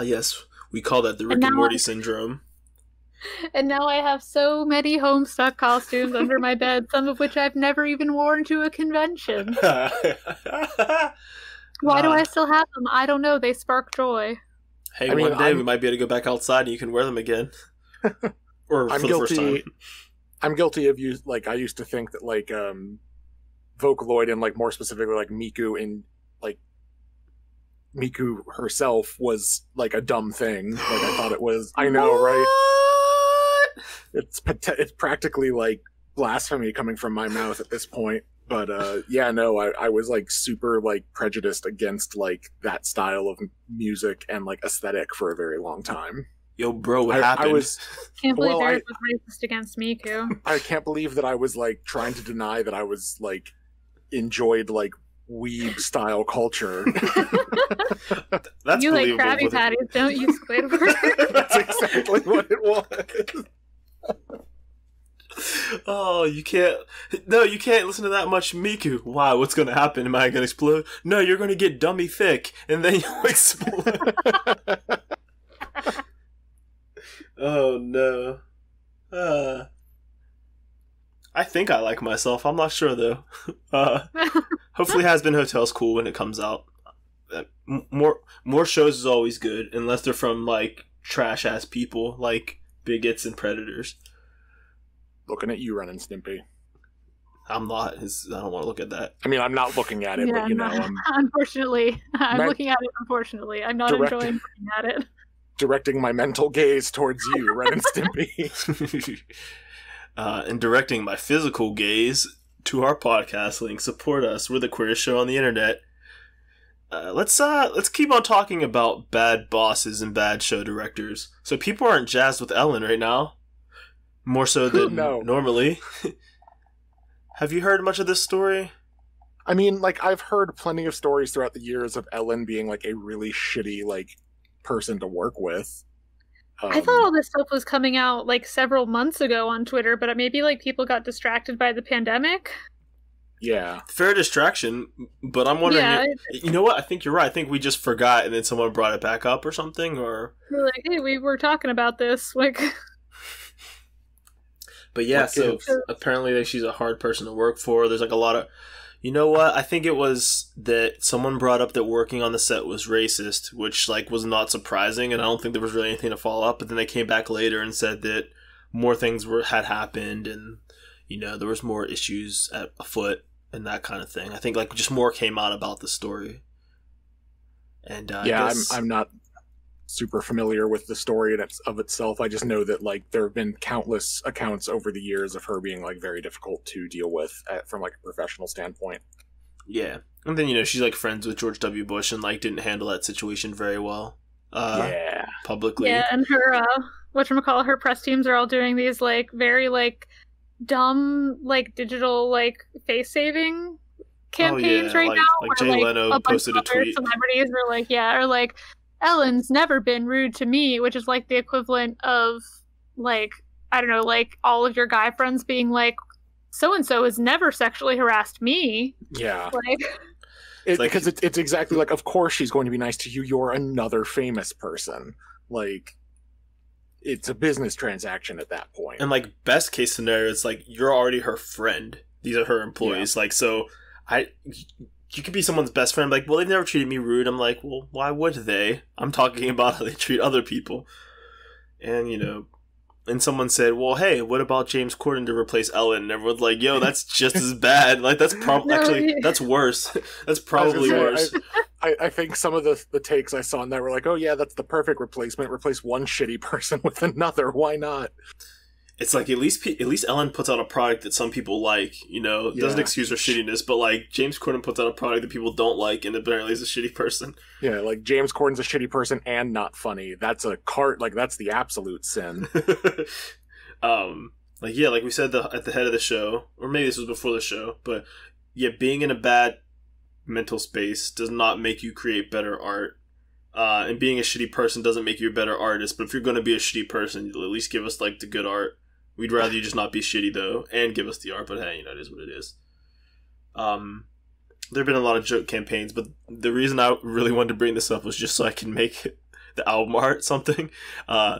A: Yes, we call that the Rick and Morty syndrome.
B: And now I have so many Homestuck costumes under my bed, some of which I've never even worn to a convention. Why do I still have them? I don't know. They spark joy.
A: Hey, one day we might be able to go back outside and you can wear them again. Or for the first time.
C: I'm guilty of I used to think that like Vocaloid and like more specifically like Miku herself was like a dumb thing. Like I thought it was. I know, right? It's practically like blasphemy coming from my mouth at this point. But yeah, no, I was like super like prejudiced against like that style of music and like aesthetic for a very long time.
A: Yo, bro, what happened?
B: Can't believe Eric was racist against Miku.
C: I can't believe that I was like trying to deny that I was like enjoyed like weeb style culture.
A: That's
B: you like Krabby Patties, don't you, Squidward?
C: That's exactly what it was.
A: Oh, you can't listen to that much Miku. Why? What's gonna happen? Am I gonna explode? No, you're gonna get dummy thick, and then you'll explode. Oh no. I think I like myself. I'm not sure though. Hopefully Has Been Hotel's cool when it comes out. More shows is always good, unless they're from like trash ass people like bigots and predators.
C: Looking at you, Ren and Stimpy.
A: I'm not. I don't want to look at that.
C: I mean, I'm not looking at it, but you know.
B: Unfortunately. I'm looking at it, unfortunately. I'm not enjoying looking at it.
C: Directing my mental gaze towards you, Ren and Stimpy.
A: And directing my physical gaze to our podcast link. Support us. We're the queerest show on the internet. Let's keep on talking about bad bosses and bad show directors. So people aren't jazzed with Ellen right now. More so than
C: No.
A: normally. Have you heard much of this story?
C: I mean, like, I've heard plenty of stories throughout the years of Ellen being, like, a really shitty, like, person to work with.
B: I thought all this stuff was coming out, like, several months ago on Twitter, but maybe, like, people got distracted by the pandemic.
C: Yeah.
A: Fair distraction, but I'm wondering...
B: Yeah.
A: You know what? I think you're right. I think we just forgot and then someone brought it back up or something, or...
B: We're like, hey, we were talking about this, like...
A: But yeah, so apparently she's a hard person to work for. There's like a lot of... You know what? I think it was that someone brought up that working on the set was racist, which like was not surprising, and I don't think there was really anything to follow up. But then they came back later and said that more things had happened, and you know there was more issues afoot and that kind of thing. I think like just more came out about the story. And
C: yeah, I'm not super familiar with the story of itself. I just know that like there have been countless accounts over the years of her being like very difficult to deal with from like a professional standpoint.
A: Yeah, and then you know she's like friends with George W. Bush and like didn't handle that situation very well. Publicly.
B: Yeah, and her whatchamacallit, her press teams are all doing these like very like dumb like digital like face saving campaigns right now.
A: Like Jay Leno posted a tweet.
B: Celebrities were like, or like Ellen's never been rude to me, which is like the equivalent of like, I don't know, like all of your guy friends being like, so-and-so has never sexually harassed me.
C: Yeah.
B: Like,
C: because it's exactly like, of course she's going to be nice to you. You're another famous person. Like, it's a business transaction at that point.
A: And like best case scenario, it's like you're already her friend. These are her employees. Yeah. Like, so you could be someone's best friend, like, well, they've never treated me rude. I'm like, well, why would they? I'm talking about how they treat other people. And, you know, and someone said, well, hey, what about James Corden to replace Ellen? And everyone's like, yo, that's just as bad. Like, that's probably, actually, that's worse. That's probably worse.
C: I think some of the takes I saw in that were like, oh, yeah, that's the perfect replacement. Replace one shitty person with another. Why not?
A: It's like at least Ellen puts out a product that some people like, you know. Yeah. Doesn't excuse her shittiness, but like James Corden puts out a product that people don't like, and apparently is a shitty person.
C: Yeah, like James Corden's a shitty person and not funny. That's that's the absolute sin.
A: Like yeah, like we said at the head of the show, or maybe this was before the show, but yeah, being in a bad mental space does not make you create better art. And being a shitty person doesn't make you a better artist. But if you're going to be a shitty person, you'll at least give us like the good art. We'd rather you just not be shitty, though, and give us the art. But hey, you know, it is what it is. There have been a lot of joke campaigns, but the reason I really wanted to bring this up was just so I can make the album art something.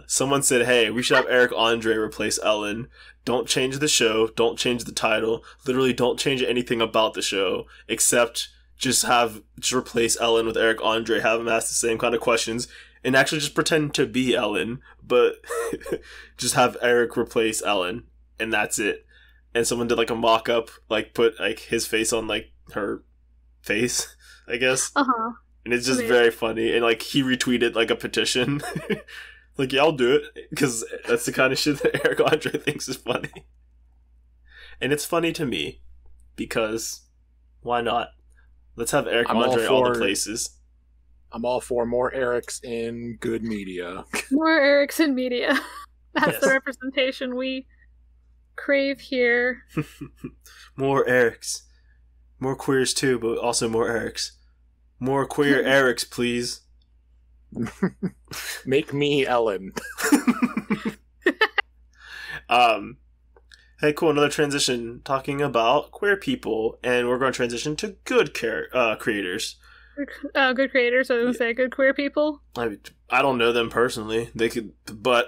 A: Someone said, hey, we should have Eric Andre replace Ellen. Don't change the show. Don't change the title. Literally, don't change anything about the show, except just replace Ellen with Eric Andre, have him ask the same kind of questions, and actually just pretend to be Ellen, but just have Eric replace Ellen, and that's it. And someone did like a mock-up, like put like his face on like her face, I guess.
B: Uh-huh.
A: And it's just very funny. And like he retweeted like a petition. Like, yeah, I'll do it, because that's the kind of shit that Eric Andre thinks is funny. And it's funny to me, because why not? Let's have Eric Andre all the places.
C: I'm all for more Erics in good media.
B: More Erics in media. That's the representation we crave here.
A: More Erics. More queers too, but also more Erics. More queer Erics, please.
C: Make me Ellen.
A: Hey, cool, another transition talking about queer people, and we're going to transition to good creators.
B: Good creators, I was going to say good queer people.
A: I don't know them personally. They could, but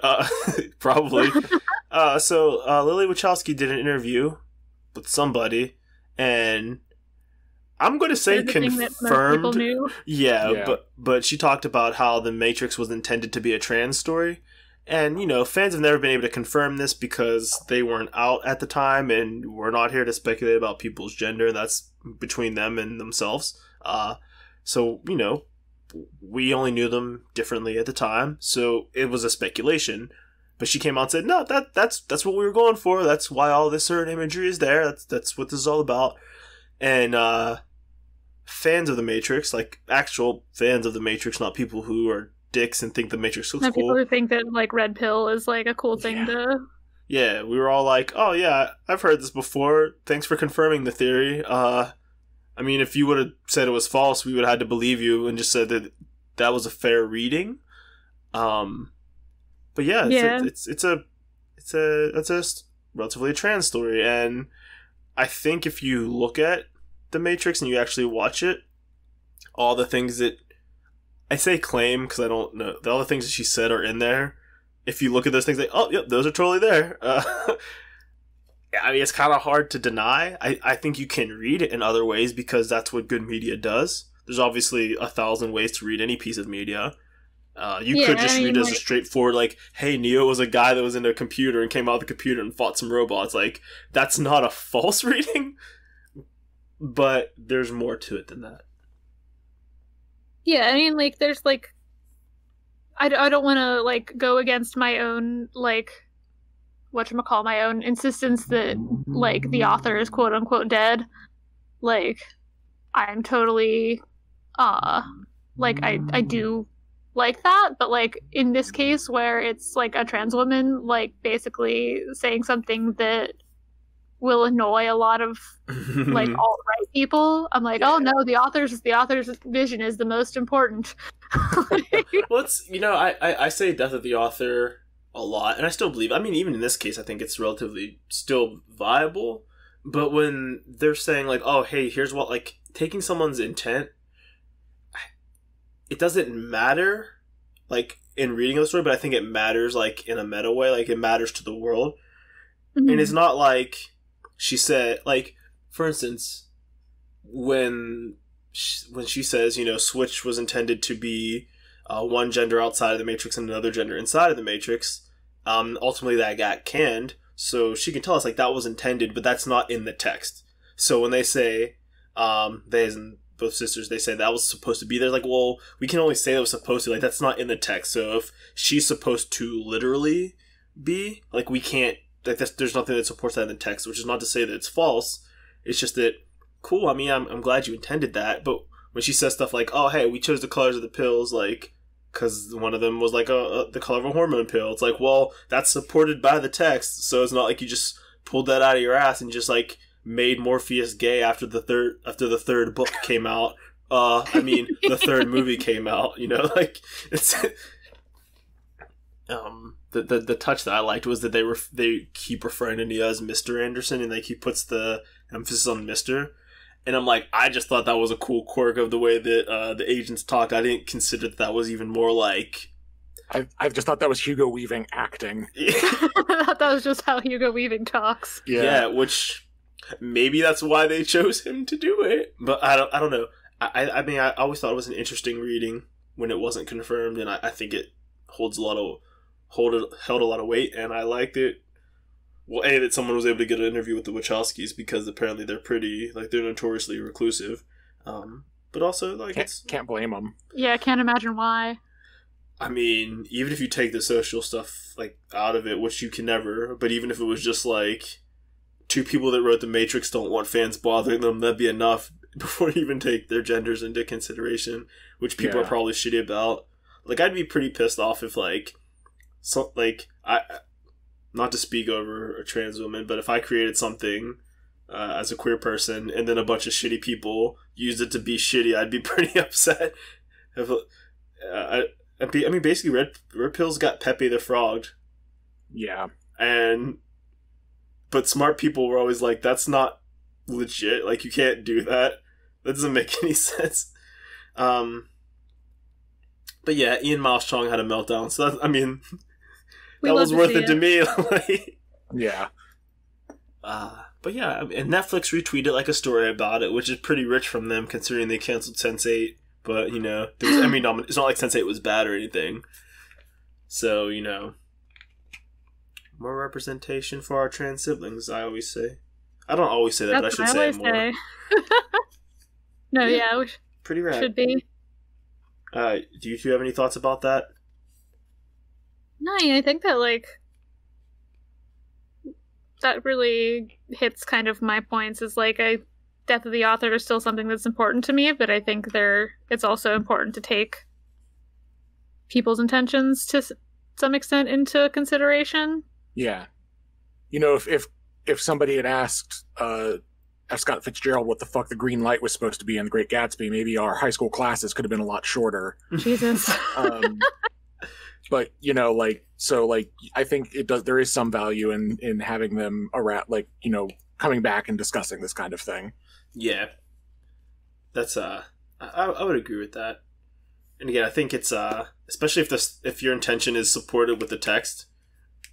A: probably. So Lily Wachowski did an interview with somebody, and I'm going to say confirmed. Yeah, but she talked about how The Matrix was intended to be a trans story. And, you know, fans have never been able to confirm this because they weren't out at the time, and we're not here to speculate about people's gender. That's between them and themselves. So, you know, we only knew them differently at the time, so it was a speculation. But she came out and said, no, that's what we were going for. That's why all this certain imagery is there. That's what this is all about. And fans of The Matrix, like actual fans of The Matrix, not people who are dicks and think The Matrix looks cool.
B: People who think that like red pill is like a cool thing to
A: Yeah, we were all like, "Oh yeah, I've heard this before. Thanks for confirming the theory." I mean, if you would have said it was false, we would have had to believe you and just said that that was a fair reading. But yeah, it's a relatively a trans story, and I think if you look at The Matrix and you actually watch it, all the things that I say claim because I don't know, all the things that she said are in there. If you look at those things, like, oh, yep, those are totally there. I mean, it's kind of hard to deny. I think you can read it in other ways because that's what good media does. There's obviously 1,000 ways to read any piece of media. You could just read it as a straightforward, like, hey, Neo was a guy that was in a computer and came out of the computer and fought some robots. Like, that's not a false reading, but there's more to it than that.
B: Yeah, I mean, like, there's, like, I don't want to, like, go against my own, like, whatchamacall, my own insistence that, like, the author is quote-unquote dead. Like, I'm totally, like, I do like that, but, like, in this case where it's, like, a trans woman, like, basically saying something that will annoy a lot of, like, alt-right people, I'm like, oh no, the author's vision is the most important.
A: Well, it's, you know, I say death of the author a lot, and I still believe, I mean, even in this case, I think it's relatively still viable, but when they're saying, like, oh, hey, here's what, like, taking someone's intent, it doesn't matter, like, in reading the story, but I think it matters, like, in a meta way, like, it matters to the world, and it's not like she said, like, for instance, when she says, you know, Switch was intended to be one gender outside of the Matrix and another gender inside of the Matrix, ultimately that got canned, so she can tell us, like, that was intended, but that's not in the text. So when they say, they and both sisters, they say that was supposed to be there, like, well, we can only say that was supposed to, like, that's not in the text, so if she's supposed to literally be, like, we can't, like, there's nothing that supports that in the text, which is not to say that it's false, it's just that, cool, I mean, I'm glad you intended that, but when she says stuff like, oh, hey, we chose the colors of the pills, like, because one of them was, like, the color of a hormone pill, it's like, well, that's supported by the text, so it's not like you just pulled that out of your ass and just, like, made Morpheus gay after the third book came out, I mean, the third movie came out, you know, like, it's, the touch that I liked was that they keep referring to Neo as Mr. Anderson, and like he puts the emphasis on Mr. And I'm like, I just thought that was a cool quirk of the way that the agents talked. I didn't consider that was even more like.
C: I've just thought that was Hugo Weaving acting.
B: I thought that was just how Hugo Weaving talks.
A: Yeah, which maybe that's why they chose him to do it. But I don't know. I mean, I always thought it was an interesting reading when it wasn't confirmed, and I think it holds a lot of. Held a lot of weight, and I liked it. Well, that someone was able to get an interview with the Wachowskis because apparently they're pretty, like, they're notoriously reclusive. But also, like,
C: can't blame them.
B: Yeah, I can't imagine why.
A: I mean, even if you take the social stuff, like, out of it, which you can never, but even if it was just, like, two people that wrote The Matrix don't want fans bothering them, that'd be enough before you even take their genders into consideration, which people are probably shitty about. Like, I'd be pretty pissed off if, like, so, like, I, not to speak over a trans woman, but if I created something as a queer person and then a bunch of shitty people used it to be shitty, I'd be pretty upset. I mean, basically, Red Pill's got Pepe the Frog.
C: Yeah.
A: But smart people were always like, that's not legit. Like, you can't do that. That doesn't make any sense. But yeah, Ian Miles Chong had a meltdown, so that, I mean, that was worth it to me. Like,
C: yeah.
A: But yeah, and Netflix retweeted like a story about it, which is pretty rich from them considering they canceled Sense8. But, you know, there was Emmy nominated. It's not like Sense8 was bad or anything. So, you know, more representation for our trans siblings, I always say. I don't always say that, but I should say it more.
B: No, yeah,
A: pretty rad.
B: Should be.
A: Do you two have any thoughts about that?
B: No, I think that, like, that really hits kind of my points, is, like, Death of the Author is still something that's important to me, but I think it's also important to take people's intentions to some extent into consideration.
C: Yeah. if somebody had asked F. Scott Fitzgerald what the fuck the green light was supposed to be in The Great Gatsby, maybe our high school classes could have been a lot shorter.
B: Jesus.
C: But I think it does. There is some value in having them around, coming back and discussing this kind of thing.
A: Yeah, that's I would agree with that. And again, I think it's especially if your intention is supported with the text.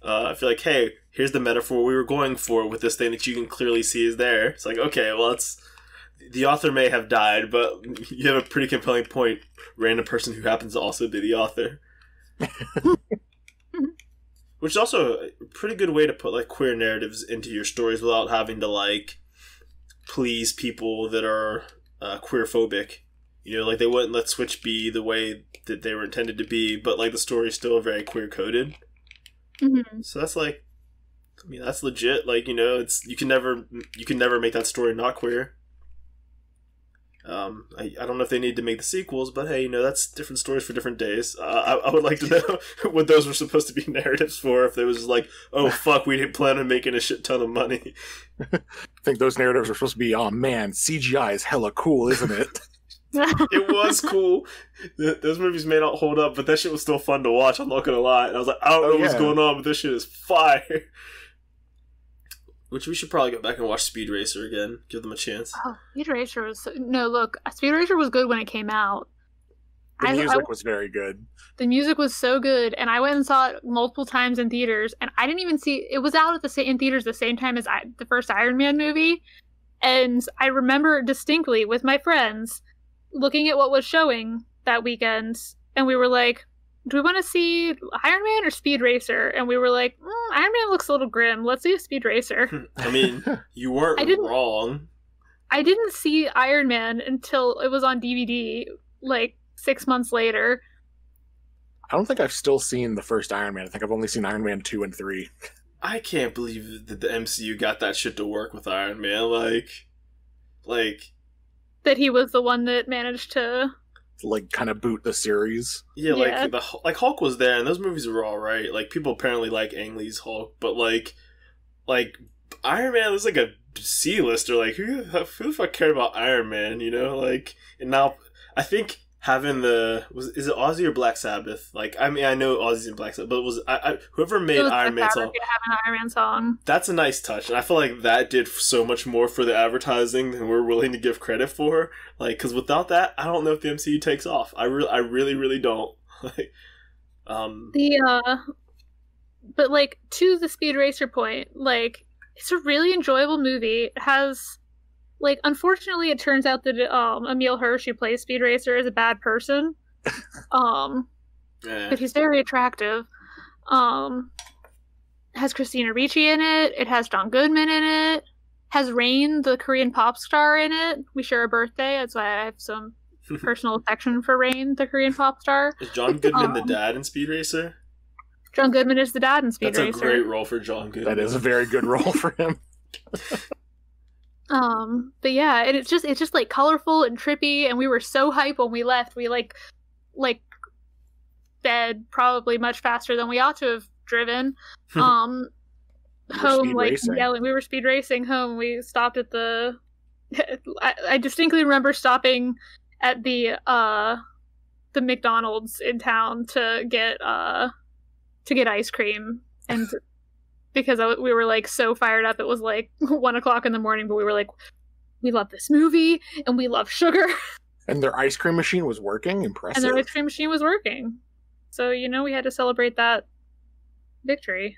A: I feel like, hey, here's the metaphor we were going for with this thing that you can clearly see is there. It's like, okay, well, the author may have died, but you have a pretty compelling point. Random person who happens to also be the author. Which is also a pretty good way to put like queer narratives into your stories without having to like please people that are queer phobic. Like they wouldn't let Switch be the way that they were intended to be, but like the story is still very queer coded.
B: Mm-hmm.
A: So that's like, I mean, that's legit. Like, it's you can never make that story not queer. I don't know if they need to make the sequels, but hey, that's different stories for different days. I would like to know what those were supposed to be narratives for. If there was just like, oh fuck, we didn't plan on making a shit ton of money.
C: I think those narratives were supposed to be, oh man, CGI is hella cool, isn't it?
A: It was cool. Those movies may not hold up, but that shit was still fun to watch. I'm not gonna lie. And I was like, I don't know what's going on, but this shit is fire. Which we should probably go back and watch Speed Racer again. Give them a chance.
B: Oh, Speed Racer was Speed Racer was good when it came out.
C: The music was very good.
B: The music was so good, and I went and saw it multiple times in theaters, and I didn't even see it was out in theaters the same time as the first Iron Man movie, and I remember distinctly with my friends looking at what was showing that weekend, and we were like, do we want to see Iron Man or Speed Racer? And we were like, Iron Man looks a little grim. Let's see Speed Racer.
A: I mean, you weren't wrong.
B: I didn't see Iron Man until it was on DVD, like 6 months later.
C: I don't think I've still seen the first Iron Man. I think I've only seen Iron Man 2 and 3.
A: I can't believe that the MCU got that shit to work with Iron Man. Like...
B: That he was the one that managed to...
C: kind of boot the series.
A: Yeah, like Hulk was there, and those movies were all right. Like people apparently like Ang Lee's Hulk, but like Iron Man was like a C-lister. Like who the fuck cared about Iron Man? And now I think having is it Ozzy or Black Sabbath? Like I mean I know Ozzy's in Black Sabbath, but it was whoever made Iron Man song.
B: Have an Iron Man song.
A: That's a nice touch, and I feel like that did so much more for the advertising than we're willing to give credit for. Like, because without that, I don't know if the MCU takes off. I really don't.
B: But like to the Speed Racer point, like it's a really enjoyable movie. It has. Like, unfortunately, it turns out that Emile Hirsch, who plays Speed Racer, is a bad person. But he's very attractive. Has Christina Ricci in it. It has John Goodman in it. Has Rain, the Korean pop star, in it. We share a birthday. That's why I have some personal affection for Rain, the Korean pop star.
A: Is John Goodman the dad in Speed Racer?
B: John Goodman is the dad in Speed Racer.
A: That's a great role for John Goodman.
C: That is a very good role for him.
B: But yeah, and it's just like colorful and trippy, and we were so hyped when we left. We like sped probably much faster than we ought to have driven. Home, like yelling. We were speed racing home. We stopped at I distinctly remember stopping at the McDonald's in town to get ice cream, and because we were like so fired up. It was like 1 o'clock in the morning, but we were like, we love this movie and we love sugar.
C: And their ice cream machine was working. Impressive.
B: And their ice cream machine was working. So, we had to celebrate that victory.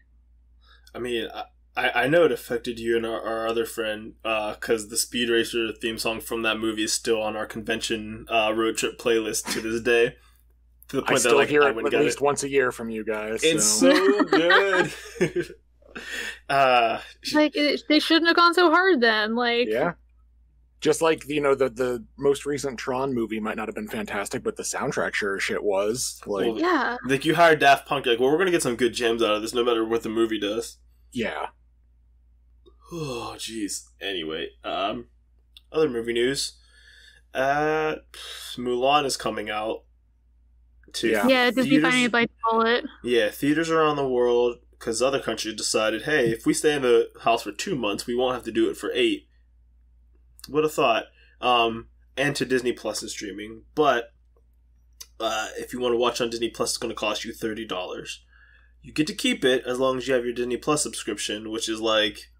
A: I mean, I know it affected you and our other friend, because the Speed Racer theme song from that movie is still on our convention road trip playlist to this day. To the point
C: I still hear it at least once a year from you guys.
A: It's so good.
B: They shouldn't have gone so hard then.
C: Yeah. Just like, the most recent Tron movie might not have been fantastic, but the soundtrack sure as shit was.
B: Yeah.
A: Like, you hired Daft Punk, you're like, well, we're gonna get some good gems out of this, no matter what the movie does.
C: Yeah.
A: Oh, jeez. Anyway, other movie news. Mulan is coming out.
B: Yeah, Disney finally bites the bullet.
A: Yeah, theaters around the world because other countries decided, hey, if we stay in the house for 2 months, we won't have to do it for 8. Would have thought. And to Disney Plus and streaming. But if you want to watch on Disney Plus, it's going to cost you $30. You get to keep it as long as you have your Disney Plus subscription, which is like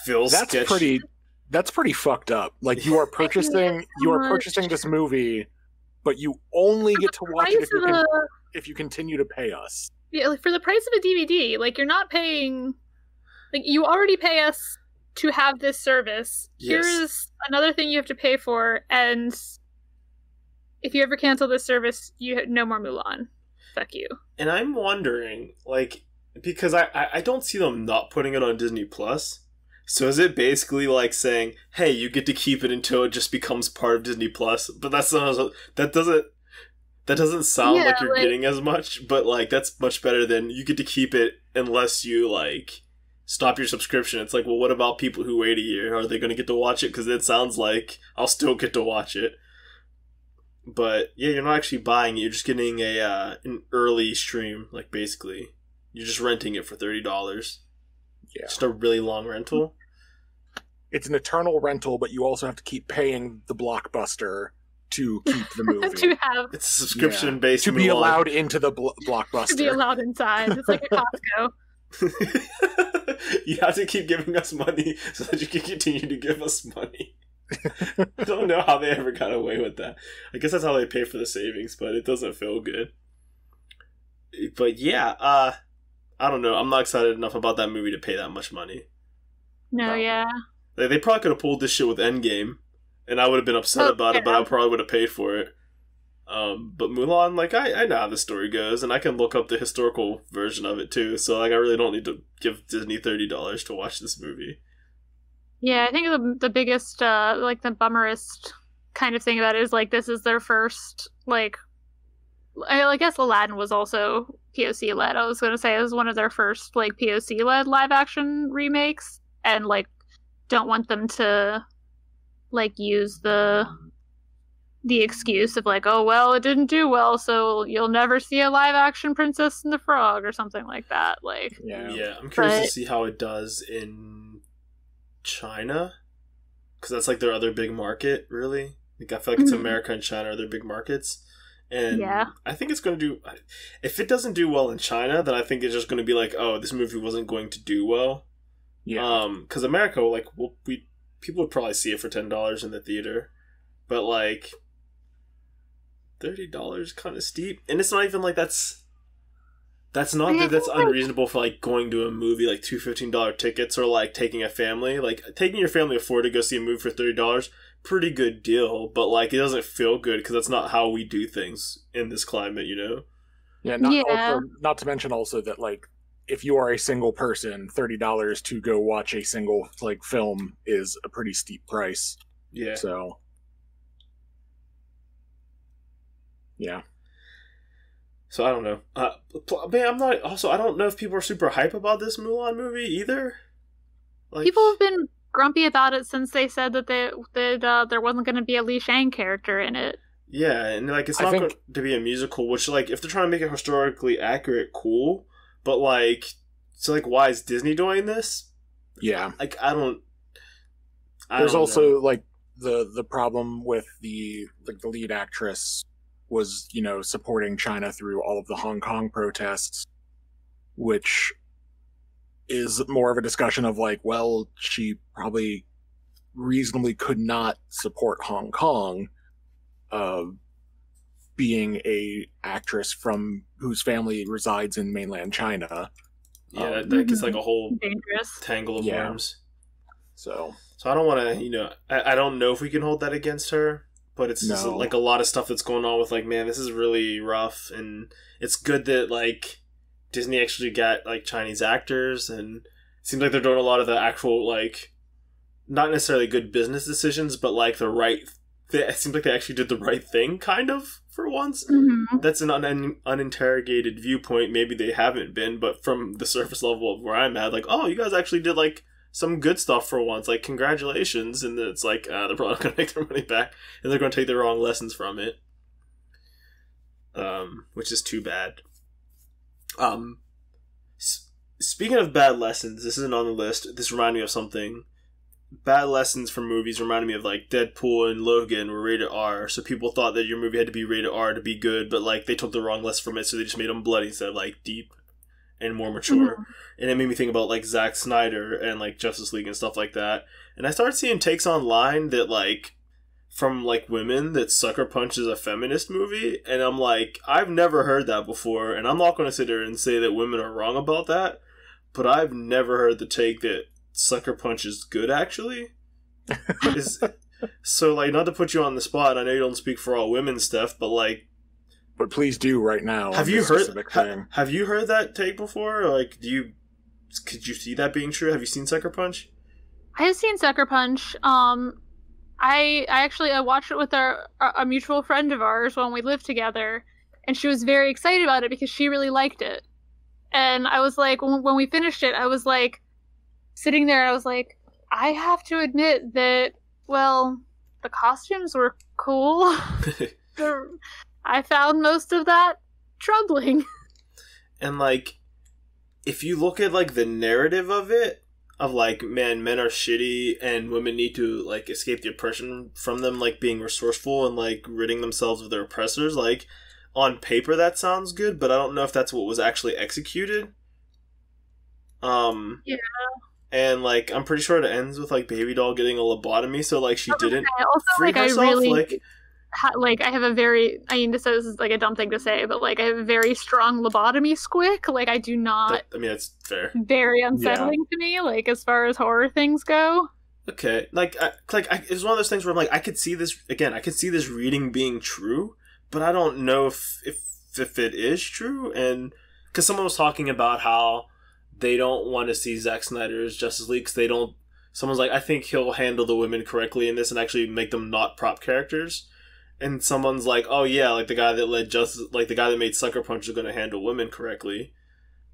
A: feels sketchy.
C: That's pretty fucked up. Like you are purchasing this movie, but you only get to watch it if you continue to pay us.
B: Yeah, like for the price of a DVD, like you're not paying. Like you already pay us to have this service.
A: Yes.
B: Here's another thing you have to pay for, and if you ever cancel this service, you have no more Mulan. Fuck you.
A: And I'm wondering, like, because I don't see them not putting it on Disney Plus. So is it basically like saying, hey, you get to keep it until it just becomes part of Disney Plus? But that doesn't sound like you're getting as much, but like that's much better than you get to keep it unless you like stop your subscription. It's like, well, what about people who wait a year? Are they going to get to watch it? Because it sounds like I'll still get to watch it. But yeah, you're not actually buying it. You're just getting an early stream. Like basically, you're just renting it for $30.
C: Yeah,
A: just a really long rental.
C: It's an eternal rental, but you also have to keep paying the Blockbuster to keep the movie.
A: It's a subscription-based
C: to be allowed into the Blockbuster.
B: To be allowed inside. It's like a Costco.
A: You have to keep giving us money so that you can continue to give us money. I don't know how they ever got away with that. I guess that's how they pay for the savings, but it doesn't feel good. But yeah, I don't know. I'm not excited enough about that movie to pay that much money.
B: No, yeah.
A: They probably could have pulled this shit with Endgame, and I would have been upset about it, but I probably would have paid for it. But Mulan, like, I know how the story goes, and I can look up the historical version of it, too. So, like, I really don't need to give Disney $30 to watch this movie.
B: Yeah, I think the biggest, like, the bummerest kind of thing about it is, like, this is their first, like, I guess Aladdin was also POC-led. I was going to say it was one of their first, like, POC-led live-action remakes, and, like, don't want them to, like, use the excuse of, like, oh, well, it didn't do well, so you'll never see a live-action Princess and the Frog or something like that. Like,
A: yeah, I'm curious to see how it does in China, because that's, like, their other big market, really. Like, I feel like it's America and China are their big markets. And I think it's going to do... If it doesn't do well in China, then I think it's just going to be like, oh, this movie wasn't going to do well. Yeah. Because America, like, people would probably see it for $10 in the theater. But, like, $30 kind of steep. And it's not even like that's unreasonable for, like, going to a movie, like, two $15 tickets, or, like, taking a family. Like, taking your family of 4 to go see a movie for $30... pretty good deal, but like it doesn't feel good because that's not how we do things in this climate, you know?
C: Yeah, not to mention also that, like, if you are a single person, $30 to go watch a single, like, film is a pretty steep price.
A: Yeah.
C: So yeah.
A: So I don't know. Man, I don't know if people are super hype about this Mulan movie either.
B: Like, people have been grumpy about it since they said that there wasn't going to be a Li Shang character in it.
A: Yeah, and like it's not going to be a musical, which, like, if they're trying to make it historically accurate, cool. But like, so like, why is Disney doing this?
C: Yeah,
A: like
C: There's also like the problem with the lead actress was, you know, supporting China through all of the Hong Kong protests, which is more of a discussion of, like, well, she probably reasonably could not support Hong Kong, being a actress from whose family resides in mainland China.
A: Yeah, that gets like a whole tangle of worms. So I don't want to, you know, I don't know if we can hold that against her, but it's just, like, a lot of stuff that's going on with, like, man, this is really rough, and it's good that, like, Disney actually got, like, Chinese actors, and it seems like they're doing a lot of the actual, like, not necessarily good business decisions, but, like, it seems like they actually did the right thing, kind of, for once.
B: Mm-hmm.
A: That's an uninterrogated viewpoint. Maybe they haven't been, but from the surface level of where I'm at, like, oh, you guys actually did, like, some good stuff for once. Like, congratulations. And then it's like, they're probably going to make their money back, and they're going to take the wrong lessons from it. Which is too bad. speaking of bad lessons, this isn't on the list. This reminded me of something. Bad lessons from movies reminded me of like Deadpool and Logan were rated R, so people thought that your movie had to be rated R to be good, but like they took the wrong lesson from it, so they just made them bloody instead of like deep and more mature. Mm-hmm. And it made me think about like Zack Snyder and like Justice League and stuff like that. And I started seeing takes online that like from like women that Sucker Punch is a feminist movie, and I'm like, I've never heard that before, and I'm not going to sit there and say that women are wrong about that, but I've never heard the take that Sucker Punch is good, actually. So, like, not to put you on the spot, I know you don't speak for all women, Steph, but, like...
C: But please do right now.
A: Have you heard that take before? Or, like, could you see that being true? Have you seen Sucker Punch?
B: I have seen Sucker Punch. I actually watched it with a mutual friend of ours when we lived together, and she was very excited about it because she really liked it. And I was like, when we finished it, I was like, sitting there, I was like, I have to admit that, well, the costumes were cool. I found most of that troubling.
A: And, like, if you look at, like, the narrative of it, of, like, man, men are shitty and women need to, like, escape the oppression from them, like, being resourceful and, like, ridding themselves of their oppressors, like, on paper that sounds good, but I don't know if that's what was actually executed. Yeah. And, like, I'm pretty sure it ends with, like, Baby Doll getting a lobotomy, so, like, she didn't free herself.
B: I really, I have a very, I mean, this is, like, a dumb thing to say, but, like, I have a very strong lobotomy squick. Like, I do not...
A: that's fair.
B: Very unsettling to me, like, as far as horror things go.
A: Okay. It's one of those things where I'm like, I could see this reading being true, but I don't know if it is true, and... Because someone was talking about how they don't want to see Zack Snyder's Justice League because they don't... Someone's like, I think he'll handle the women correctly in this and actually make them not prop characters. And someone's like, oh yeah, like the guy that the guy that made Sucker Punch is going to handle women correctly.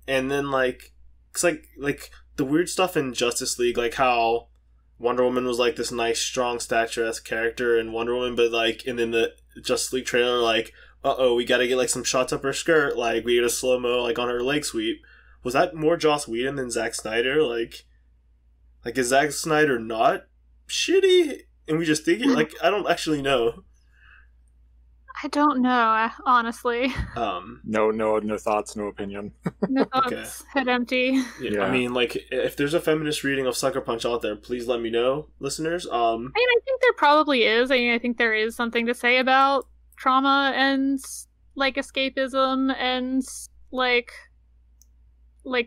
A: And then like, it's like the weird stuff in Justice League, like how Wonder Woman was like this nice, strong, statuesque character in Wonder Woman, but like, and then the Justice League trailer, like, we got to get like some shots up her skirt, like we get a slow-mo like on her leg sweep. Was that more Joss Whedon than Zack Snyder? Like is Zack Snyder not shitty? And we just think it? Like, I don't actually know.
B: I don't know, honestly.
C: No thoughts, no opinion.
B: No thoughts, okay. Head empty.
A: Yeah. I mean, like, if there's a feminist reading of Sucker Punch out there, please let me know, listeners. I mean,
B: I think there probably is. I mean, I think there is something to say about trauma and, like, escapism and, like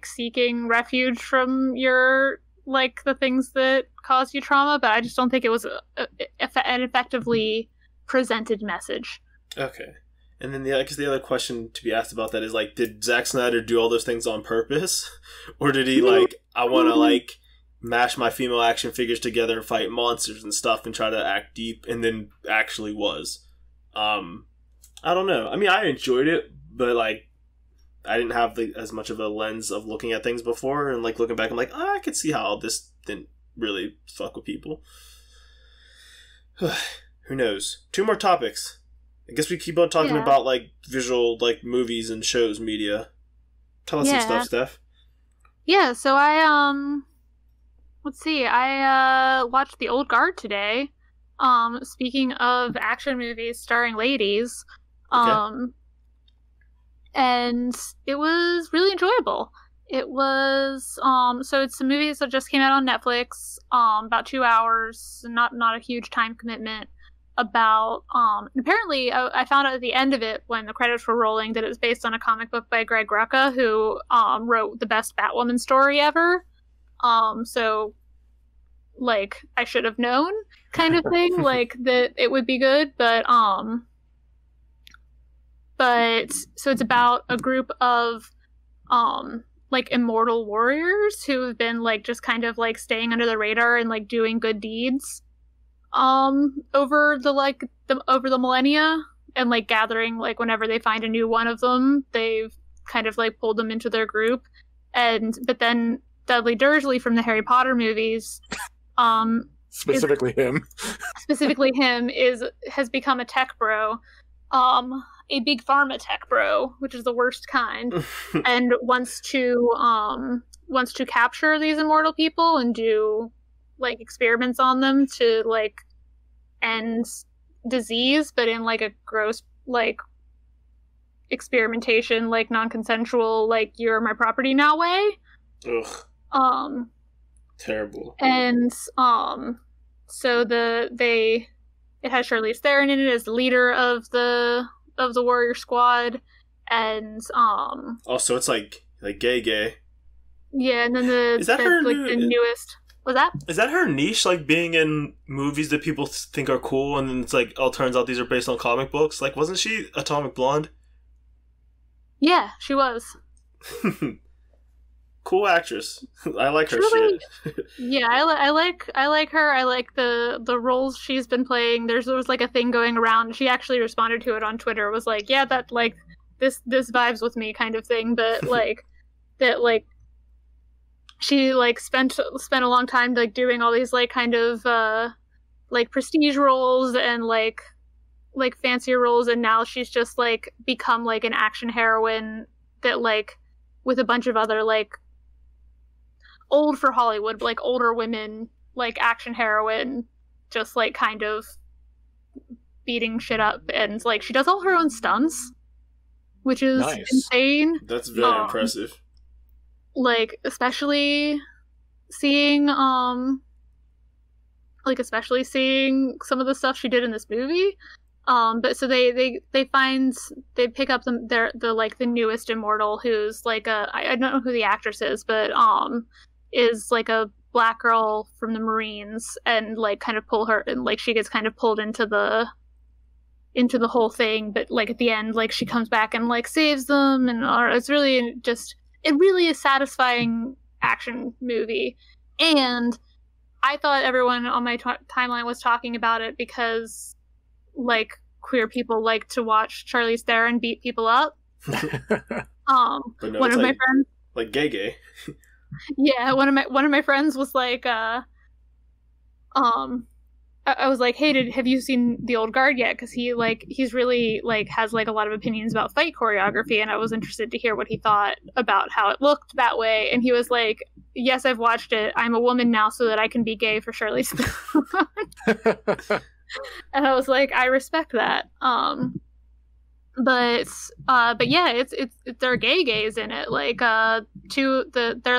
B: seeking refuge from your, like, the things that cause you trauma, but I just don't think it was an effectively presented message.
A: Okay. And then I guess the other question to be asked about that is, like, did Zack Snyder do all those things on purpose? Or did he, like, I want to, like, mash my female action figures together and fight monsters and stuff and try to act deep, and then actually was? I don't know. I mean, I enjoyed it, but, like, I didn't have as much of a lens of looking at things before, and like looking back, I'm like, I could see how this didn't really fuck with people. Who knows? 2 more topics. I guess we keep on talking about like visual, like movies and shows, media. Tell us some stuff, Steph.
B: Yeah, so let's see. I watched The Old Guard today. Speaking of action movies starring ladies, okay. And it was really enjoyable. It was, so it's a movie that just came out on Netflix, about 2 hours, not a huge time commitment, about, apparently I found out at the end of it, when the credits were rolling, that it was based on a comic book by Greg Rucka, who, wrote the best Batwoman story ever. So, like, I should have known, kind of thing, like, that it would be good, but so it's about a group of like immortal warriors who have been like just kind of like staying under the radar and like doing good deeds over the millennia, and like gathering, like whenever they find a new one of them, they've kind of like pulled them into their group. But then Dudley Dursley from the Harry Potter movies, specifically him has become a tech bro. A big pharma tech bro, which is the worst kind, and wants to wants to capture these immortal people and do like experiments on them to like end disease, but in like a gross like experimentation, like non-consensual, like you're my property now way.
A: Ugh. Terrible.
B: And so it has Charlize Theron in it as the leader of the warrior squad, and
A: also it's like gay.
B: Yeah, and then the newest. Was that?
A: Is that her niche, like being in movies that people think are cool, and then it's like, oh, turns out these are based on comic books? Like, wasn't she Atomic Blonde?
B: Yeah, she was.
A: Cool actress. I like her
B: really,
A: shit.
B: Yeah, I like her. I like the roles she's been playing. There was like a thing going around. She actually responded to it on Twitter. It was like, yeah, that like this vibes with me kind of thing, but like that like she like spent a long time like doing all these like kind of like prestige roles and like fancier roles, and now she's just like become like an action heroine that like with a bunch of other like old for Hollywood, but like older women like action heroine, just like kind of beating shit up, and like she does all her own stunts, which is insane.
A: That's very impressive.
B: Like especially seeing some of the stuff she did in this movie. But so they pick up the like the newest immortal, who's like I don't know who the actress is, but is like a black girl from the Marines, and like kind of pull her, and like she gets kind of pulled into the whole thing, but like at the end like she comes back and like saves them, and it's really just it really is satisfying action movie. And I thought everyone on my timeline was talking about it because like queer people like to watch Charlize Theron beat people up.
A: But no,
B: one of my friends,
A: like gay.
B: Yeah, one of my friends was like, I was like, hey, have you seen The Old Guard yet? Because he's really like has like a lot of opinions about fight choreography, and I was interested to hear what he thought about how it looked that way. And he was like, yes, I've watched it. I'm a woman now, so that I can be gay for Charlize Theron. And I was like, I respect that. But yeah, it's there are gays in it. Like they're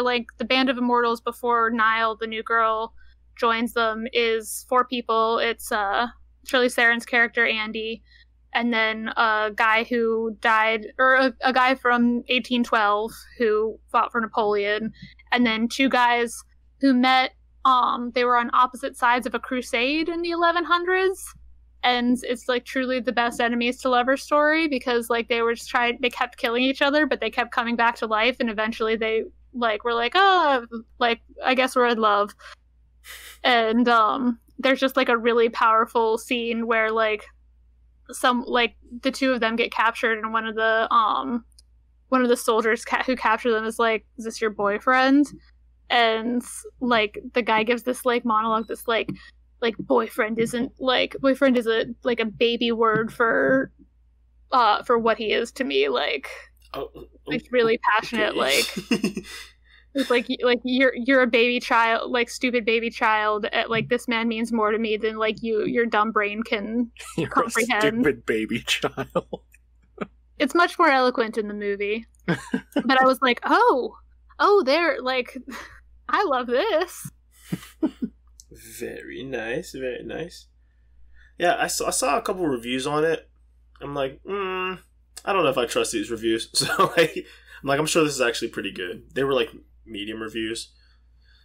B: like the band of immortals before Nile, the new girl, joins them, is 4 people. It's Charlize Theron's character Andy, and then a guy who died, or a guy from 1812 who fought for Napoleon, and then 2 guys who met. They were on opposite sides of a crusade in the 1100s, and it's like truly the best enemies to lovers story, because like they kept killing each other, but they kept coming back to life, and eventually they like were like, oh, like I guess we're in love. And there's just like a really powerful scene where like the 2 of them get captured, and one of the soldiers who capture them is like, is this your boyfriend? And like the guy gives this like monologue, this like boyfriend is a like a baby word for what he is to me. Like it's really passionate. Okay. Like it's like you're a baby child, like stupid baby child. Like this man means more to me than like your dumb brain can comprehend.
C: A stupid baby child.
B: It's much more eloquent in the movie. But I was like, oh, they're like, I love this.
A: Very nice, very nice. Yeah, I saw a couple reviews on it. I'm like, I don't know if I trust these reviews. So I'm sure this is actually pretty good. They were like medium reviews.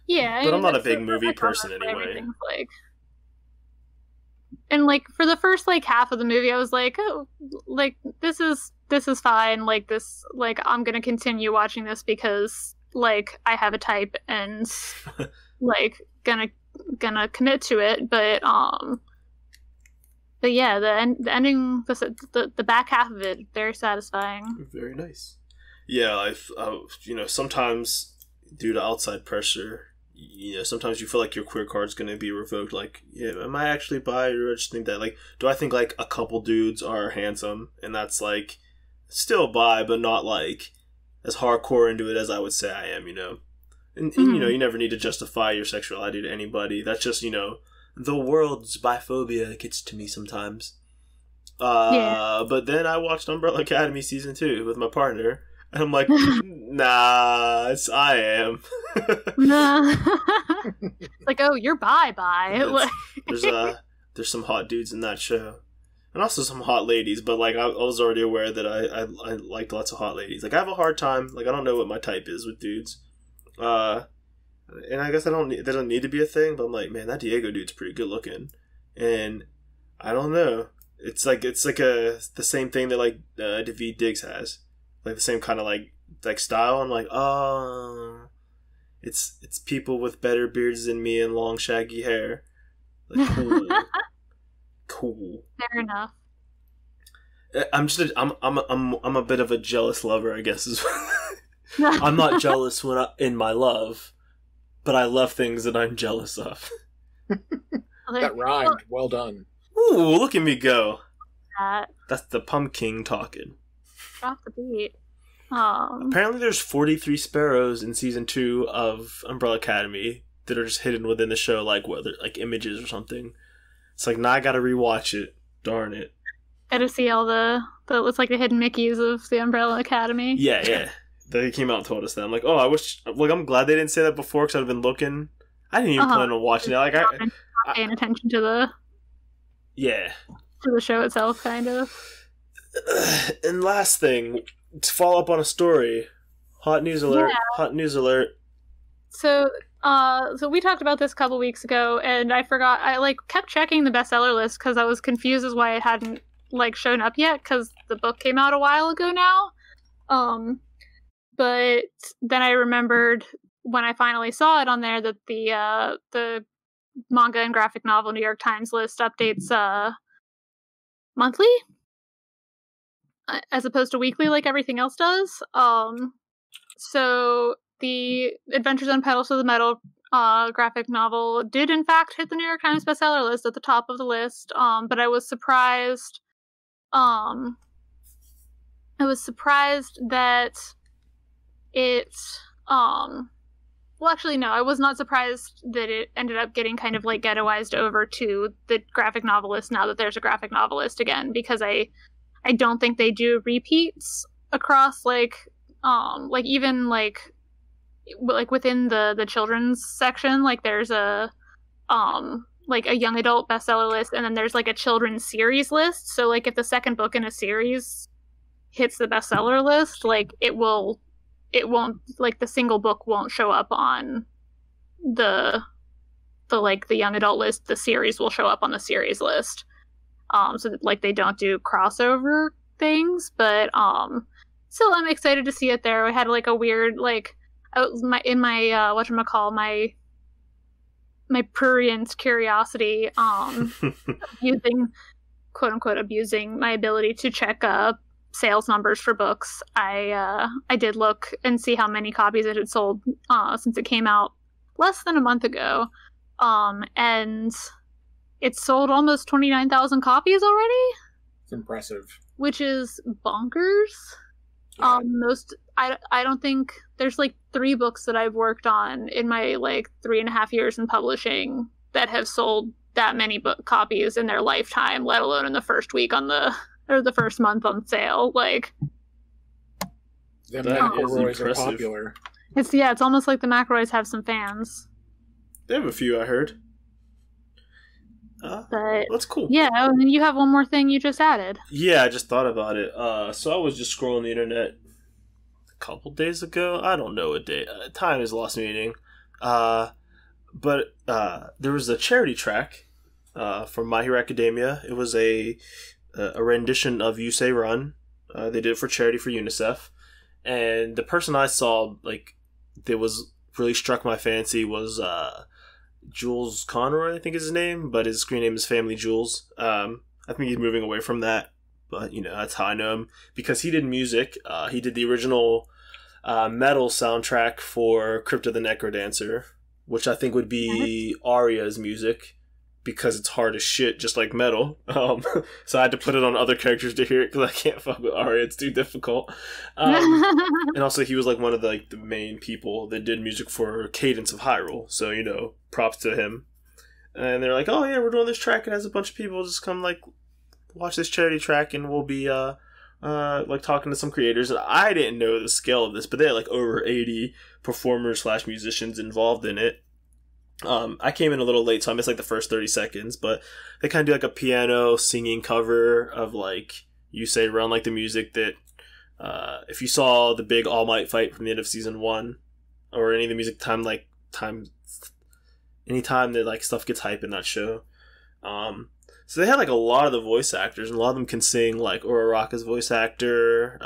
B: Yeah,
A: but I'm not a big movie person anyway.
B: Like, and like for the first like half of the movie, I was like, oh, like this is fine. Like this, like I'm gonna continue watching this because like I have a type and like gonna commit to it. But yeah, the ending, the back half of it, very satisfying.
A: Very nice. Yeah, sometimes due to outside pressure, sometimes you feel like your queer card's gonna be revoked. Like, yeah, am I actually bi, or I just think that, like, do I think like a couple dudes are handsome, and that's like still bi, but not like as hardcore into it as I would say I am, And you know, you never need to justify your sexuality to anybody. That's just, you know, the world's biphobia gets to me sometimes. But then I watched Umbrella Academy season 2 with my partner, and I'm like, nah, I am.
B: Like, oh, you're bye.
A: There's some hot dudes in that show, and also some hot ladies. But like, I was already aware that I liked lots of hot ladies. Like, I have a hard time. Like, I don't know what my type is with dudes. And I guess that doesn't need to be a thing. But I'm like, man, that Diego dude's pretty good looking, and I don't know. It's like the same thing that like Daveed Diggs has, like the same kind of like style. I'm like, oh, it's people with better beards than me and long shaggy hair. Like, cool. Cool.
B: Fair enough.
A: I'm a bit of a jealous lover, I guess. I'm not jealous in my love, but I love things that I'm jealous of.
C: That rhymed. Well done.
A: Ooh, look at me go. That's the pumpkin talking.
B: Drop the beat.
A: Apparently there's 43 sparrows in season 2 of Umbrella Academy that are just hidden within the show, like whether like images or something. It's like, now I gotta rewatch it. Darn it.
B: Gotta see all the it's like the hidden Mickeys of the Umbrella Academy.
A: Yeah. They came out and told us that. I'm like, oh, I'm glad they didn't say that before, because I'd have been looking. I didn't even plan on watching it. Like,
B: I'm paying attention to the show itself, kind of.
A: And last thing, to follow up on a story, hot news alert.
B: Yeah.
A: Hot news alert.
B: So we talked about this a couple weeks ago, and I forgot. I like kept checking the bestseller list because I was confused as why it hadn't like shown up yet, because the book came out a while ago now. But then I remembered when I finally saw it on there that the manga and graphic novel New York Times list updates monthly as opposed to weekly like everything else does. So the Adventures on Pedals to the Metal graphic novel did in fact hit the New York Times bestseller list at the top of the list. But I was surprised. That it well, actually, no, I was not surprised that it ended up getting kind of like ghettoized over to the graphic novelist now that there's a graphic novelist again, because I don't think they do repeats across like even like within the children's section. Like there's a like a young adult bestseller list, and then there's like a children's series list. So like if the second book in a series hits the bestseller list, like it won't, like the single book won't show up on the like the young adult list. The series will show up on the series list. So that, like, they don't do crossover things, but still I'm excited to see it there. I had like a weird like my prurient curiosity using quote unquote abusing my ability to check sales numbers for books. I did look and see how many copies it had sold since it came out less than a month ago, and it's sold almost 29,000 copies already.
C: It's impressive,
B: which is bonkers.
C: Yeah.
B: I don't think there's like 3 books that I've worked on in my like 3.5 years in publishing that have sold that many book copies in their lifetime, let alone in the first week or the first month on sale. Like,
C: the McElroys are popular.
B: It's almost like the McElroys have some fans.
A: They have a few, I heard.
B: But
A: that's cool.
B: Yeah, and then you have one more thing you just added.
A: Yeah, I just thought about it. So I was just scrolling the internet a couple days ago. I don't know what day. Time is lost meaning. But there was a charity track from My Hero Academia. It was a rendition of You Say Run. They did it for charity for UNICEF. And the person I saw, like, that was really struck my fancy was Jules Conroy, I think is his name, but his screen name is Family Jules. I think he's moving away from that, but, you know, that's how I know him, because he did music. He did the original metal soundtrack for Crypt of the Necrodancer, which I think would be Aria's music, because it's hard as shit, just like metal. So I had to put it on other characters to hear it because I can't fuck with Arya. It's too difficult. And also, he was like one of the main people that did music for Cadence of Hyrule. So, you know, props to him. And they're like, oh yeah, we're doing this track. It has a bunch of people just come like watch this charity track, and we'll be like talking to some creators. And I didn't know the scale of this, but they had like over 80 performers / musicians involved in it. I came in a little late, so I missed like the first 30 seconds, but they kind of do like a piano singing cover of like You Say Run Like the music that if you saw the big All Might fight from the end of season 1 or any of the music anytime that like stuff gets hype in that show. So they had like a lot of the voice actors, and a lot of them can sing, like Uraraka's voice actor,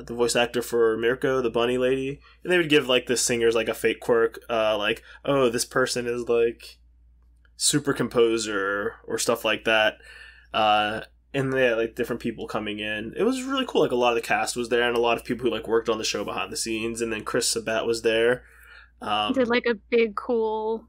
A: the voice actor for Mirko, the bunny lady, and they would give like the singers like a fake quirk, like, oh, this person is like super composer or stuff like that. And they had like different people coming in. It was really cool. Like a lot of the cast was there, and a lot of people who like worked on the show behind the scenes. And then Chris Sabat was there.
B: Did like a big cool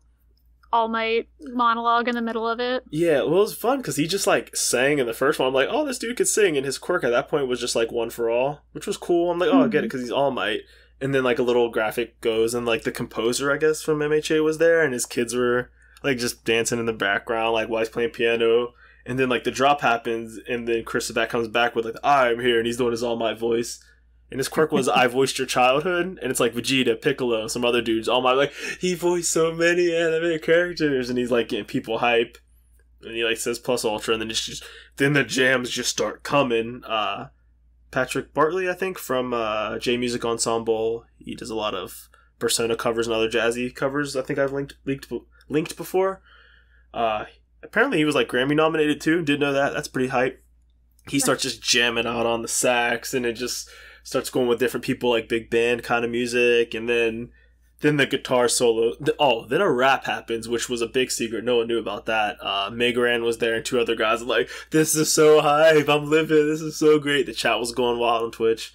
B: All Might monologue in the middle of it.
A: Yeah, well, it was fun because he just like sang in the first one. I'm like, oh, this dude could sing, and his quirk at that point was just like One for All, which was cool. I'm like, oh, I get it because he's All Might. And then like a little graphic goes, and like the composer, I guess, from MHA was there, and his kids were like just dancing in the background, like while he's playing piano. And then like the drop happens, and then Chris Sabat comes back with like, I'm here, and he's doing his All Might voice. And his quirk was, I voiced your childhood, and it's like Vegeta, Piccolo, some other dudes. All my, like, he voiced so many anime characters, and he's like getting people hype. And he like says Plus Ultra, and then then the jams just start coming. Patrick Bartley, I think, from J Music Ensemble. He does a lot of Persona covers and other jazzy covers. I think I've linked before. Apparently he was like Grammy nominated too. Didn't know that. That's pretty hype. He starts just jamming out on the sax, and it just starts going with different people, like big band kind of music, and then the guitar solo. Then a rap happens, which was a big secret. No one knew about that. Megaran was there, and 2 other guys were like, this is so hype, I'm living, this is so great. The chat was going wild on Twitch.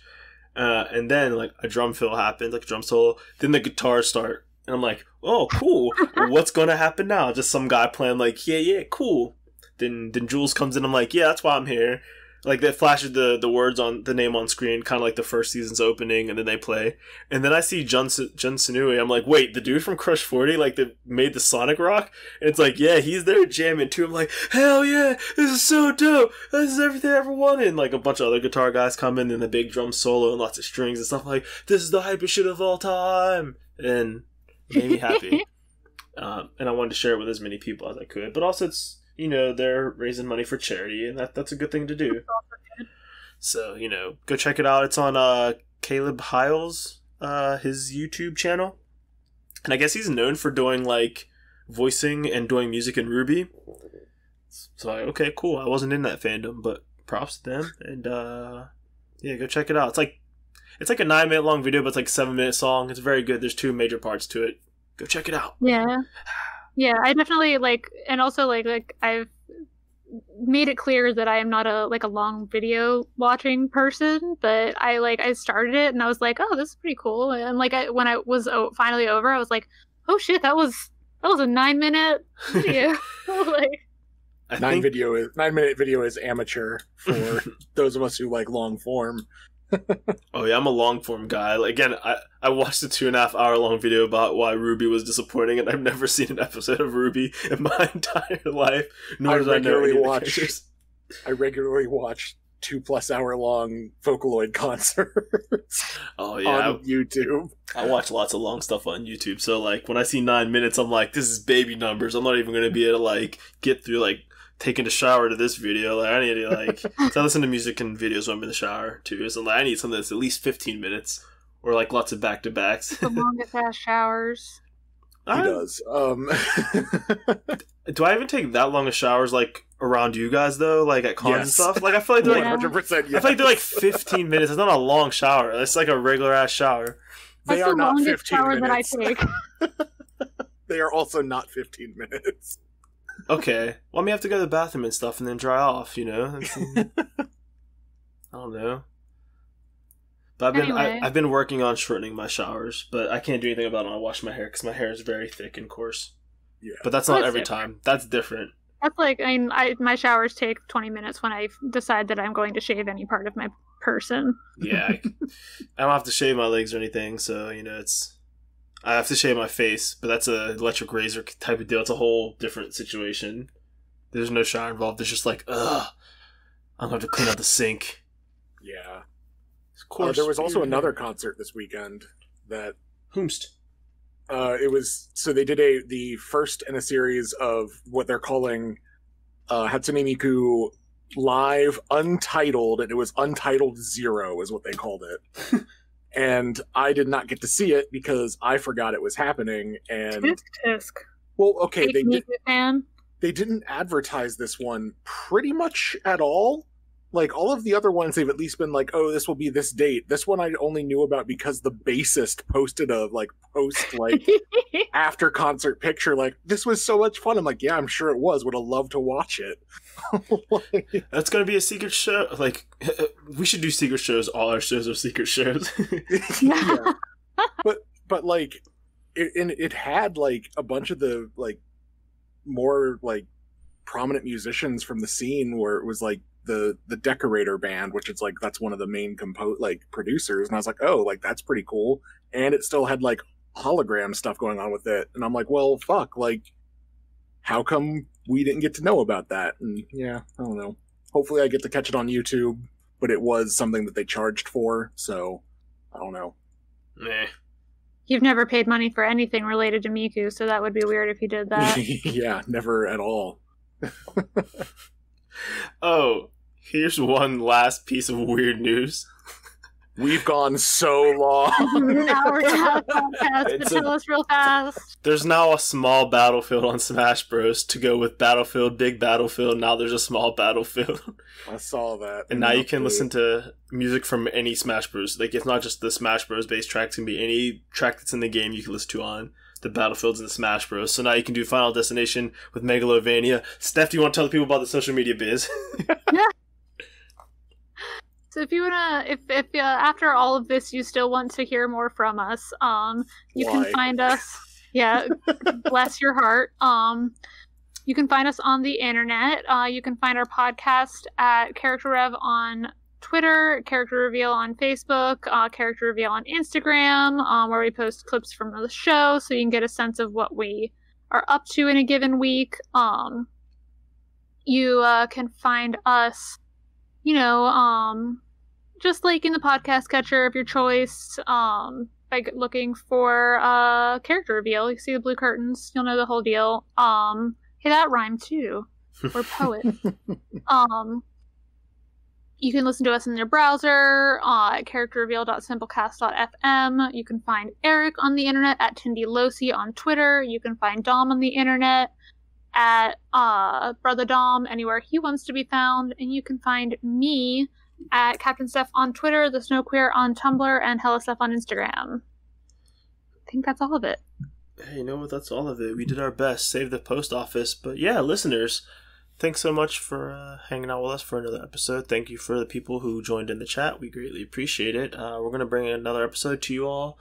A: And then like a drum fill happens, like a drum solo. Then the guitars start, and I'm like, oh, cool. What's gonna happen now? Just some guy playing like, yeah, cool. Then Jules comes in, I'm like, yeah, that's why I'm here. Like, that flashes the words on the name on screen, kind of like the first season's opening, and then they play. And then I see Jun Sunui. I'm like, wait, the dude from Crush 40, like, that made the Sonic Rock? And it's like, yeah, he's there jamming too. I'm like, hell yeah, this is so dope. This is everything I ever wanted. And, like, a bunch of other guitar guys come in, and the big drum solo and lots of strings and stuff. Like, this is the hypest shit of all time. And it made me happy. And I wanted to share it with as many people as I could. But also, it's, you know, they're raising money for charity, and that's a good thing to do. So, you know, go check it out. It's on Caleb Hiles, his YouTube channel. And I guess he's known for doing, like, voicing and doing music in Ruby. So, okay, cool. I wasn't in that fandom, but props to them. And, yeah, go check it out. It's like a 9-minute long video, but it's like a 7-minute song. It's very good. There's 2 major parts to it. Go check it out.
B: Yeah, I definitely like, and also like I've made it clear that I am not a long video watching person, but I started it and I was like, oh, this is pretty cool. And like when I was finally over, I was like, oh shit, that was a 9-minute video. Like,
C: 9-minute video is amateur for those of us who like long form.
A: Oh yeah, I'm a long form guy. Like, again, I watched a 2.5 hour long video about why Ruby was disappointing, and I've never seen an episode of Ruby in my entire life. Nor did I know any of the characters.
C: I regularly watch 2+ hour long Vocaloid concerts.
A: Oh yeah,
C: on YouTube.
A: I watch lots of long stuff on YouTube. So like when I see 9 minutes, I'm like, this is baby numbers. I'm not even going to be able to like get through like taking a shower to this video. Like, I need to like so I listen to music and videos when I'm in the shower too. So like, I need something that's at least 15 minutes or like lots of back-to-backs.
B: The longest ass showers.
C: He does.
A: Do I even take that long of showers like around you guys though? Like at cons and stuff? Like I feel like they're
C: 100%. Yes.
A: I feel like they're like 15 minutes. It's not a long shower. It's like a regular ass shower.
B: That's the longest shower minutes. That I take.
C: They are also not 15 minutes.
A: Okay. Well, I may have to go to the bathroom and stuff and then dry off, you know? I don't know. But I've been working on shortening my showers, but I can't do anything about it when I wash my hair because my hair is very thick and coarse. Yeah. But that's not every time. That's different.
B: That's like, I mean, my showers take 20 minutes when I decide that I'm going to shave any part of my person.
A: Yeah, I don't have to shave my legs or anything, so, I have to shave my face, but that's a electric razor type of deal. It's a whole different situation. There's no shower involved. It's just like, ugh, I'm going to have to clean out the sink.
C: Yeah.
A: Of course.
C: There was also another concert this weekend that...
A: Whomst?
C: So they did the first in a series of what they're calling Hatsune Miku Live Untitled, and it was Untitled Zero is what they called it. And I did not get to see it because I forgot it was happening. And
B: Tisk.
C: Well, okay,
B: they
C: didn't advertise this one pretty much at all. Like, all of the other ones, they've at least been like, oh, this will be this date. This one I only knew about because the bassist posted a, after concert picture, like, this was so much fun. I'm like, yeah, I'm sure it was. Would have loved to watch it.
A: That's going to be a secret show. Like, we should do secret shows. All our shows are secret shows.
C: Yeah. But like, it had, like, a bunch of the, like, more, like, prominent musicians from the scene where it was, like, the Decorator band, which is like that's one of the main producers, and I was like, oh, like that's pretty cool. And it still had like hologram stuff going on with it, and I'm like, well, fuck, like how come we didn't get to know about that? And yeah, I don't know. Hopefully I get to catch it on YouTube, but it was something that they charged for, so I don't know.
A: Meh.
B: You've never paid money for anything related to Miku, so that would be weird if you did that.
C: Yeah, never at all.
A: Oh, here's one last piece of weird news.
C: We've gone so long.
B: An hour and a half podcast, but tell us real fast.
A: There's now a small battlefield on Smash Bros. To go with Battlefield, big Battlefield. Now there's a small Battlefield.
C: I saw that.
A: And now you can listen to music from any Smash Bros. Like, it's not just the Smash Bros. Based track. It can be any track that's in the game you can listen to on the Battlefields and the Smash Bros. So now you can do Final Destination with Megalovania. Steph, do you want to tell the people about the social media biz?
B: Yeah. So if you wanna, if after all of this you still want to hear more from us, you can find us. Yeah, bless your heart. You can find us on the internet. You can find our podcast at Character Rev on Twitter, Character Reveal on Facebook, Character Reveal on Instagram, where we post clips from the show, so you can get a sense of what we are up to in a given week. You can find us, just like in the podcast catcher of your choice, by looking for Character Reveal. You see the blue curtains, you'll know the whole deal. Hey, that rhymed too. We're poets. You can listen to us in your browser at characterreveal.simplecast.fm. You can find Eric on the internet at Tindy Losi on Twitter. You can find Dom on the internet at Brother Dom anywhere he wants to be found. And you can find me at Captain Steph on Twitter, The Snow Queer on Tumblr, and Hella Steph on Instagram. I think that's all of it.
A: Hey, you know what? That's all of it. We did our best. Save the post office. But yeah, listeners, thanks so much for hanging out with us for another episode. Thank you for the people who joined in the chat. We greatly appreciate it. We're going to bring another episode to you all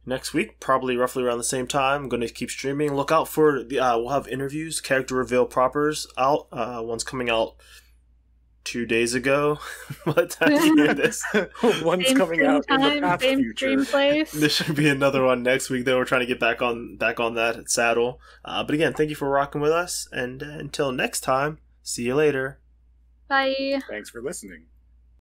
A: next week, probably roughly around the same time. I'm going to keep streaming. Look out for we'll have interviews, Character Reveal propers out. One's coming out 2 days ago. By the time you hear this,
C: one's coming out in the past future.
A: There should be another one next week. Though we're trying to get back on that saddle. But again, thank you for rocking with us, and until next time, see you later.
B: Bye.
C: Thanks for listening.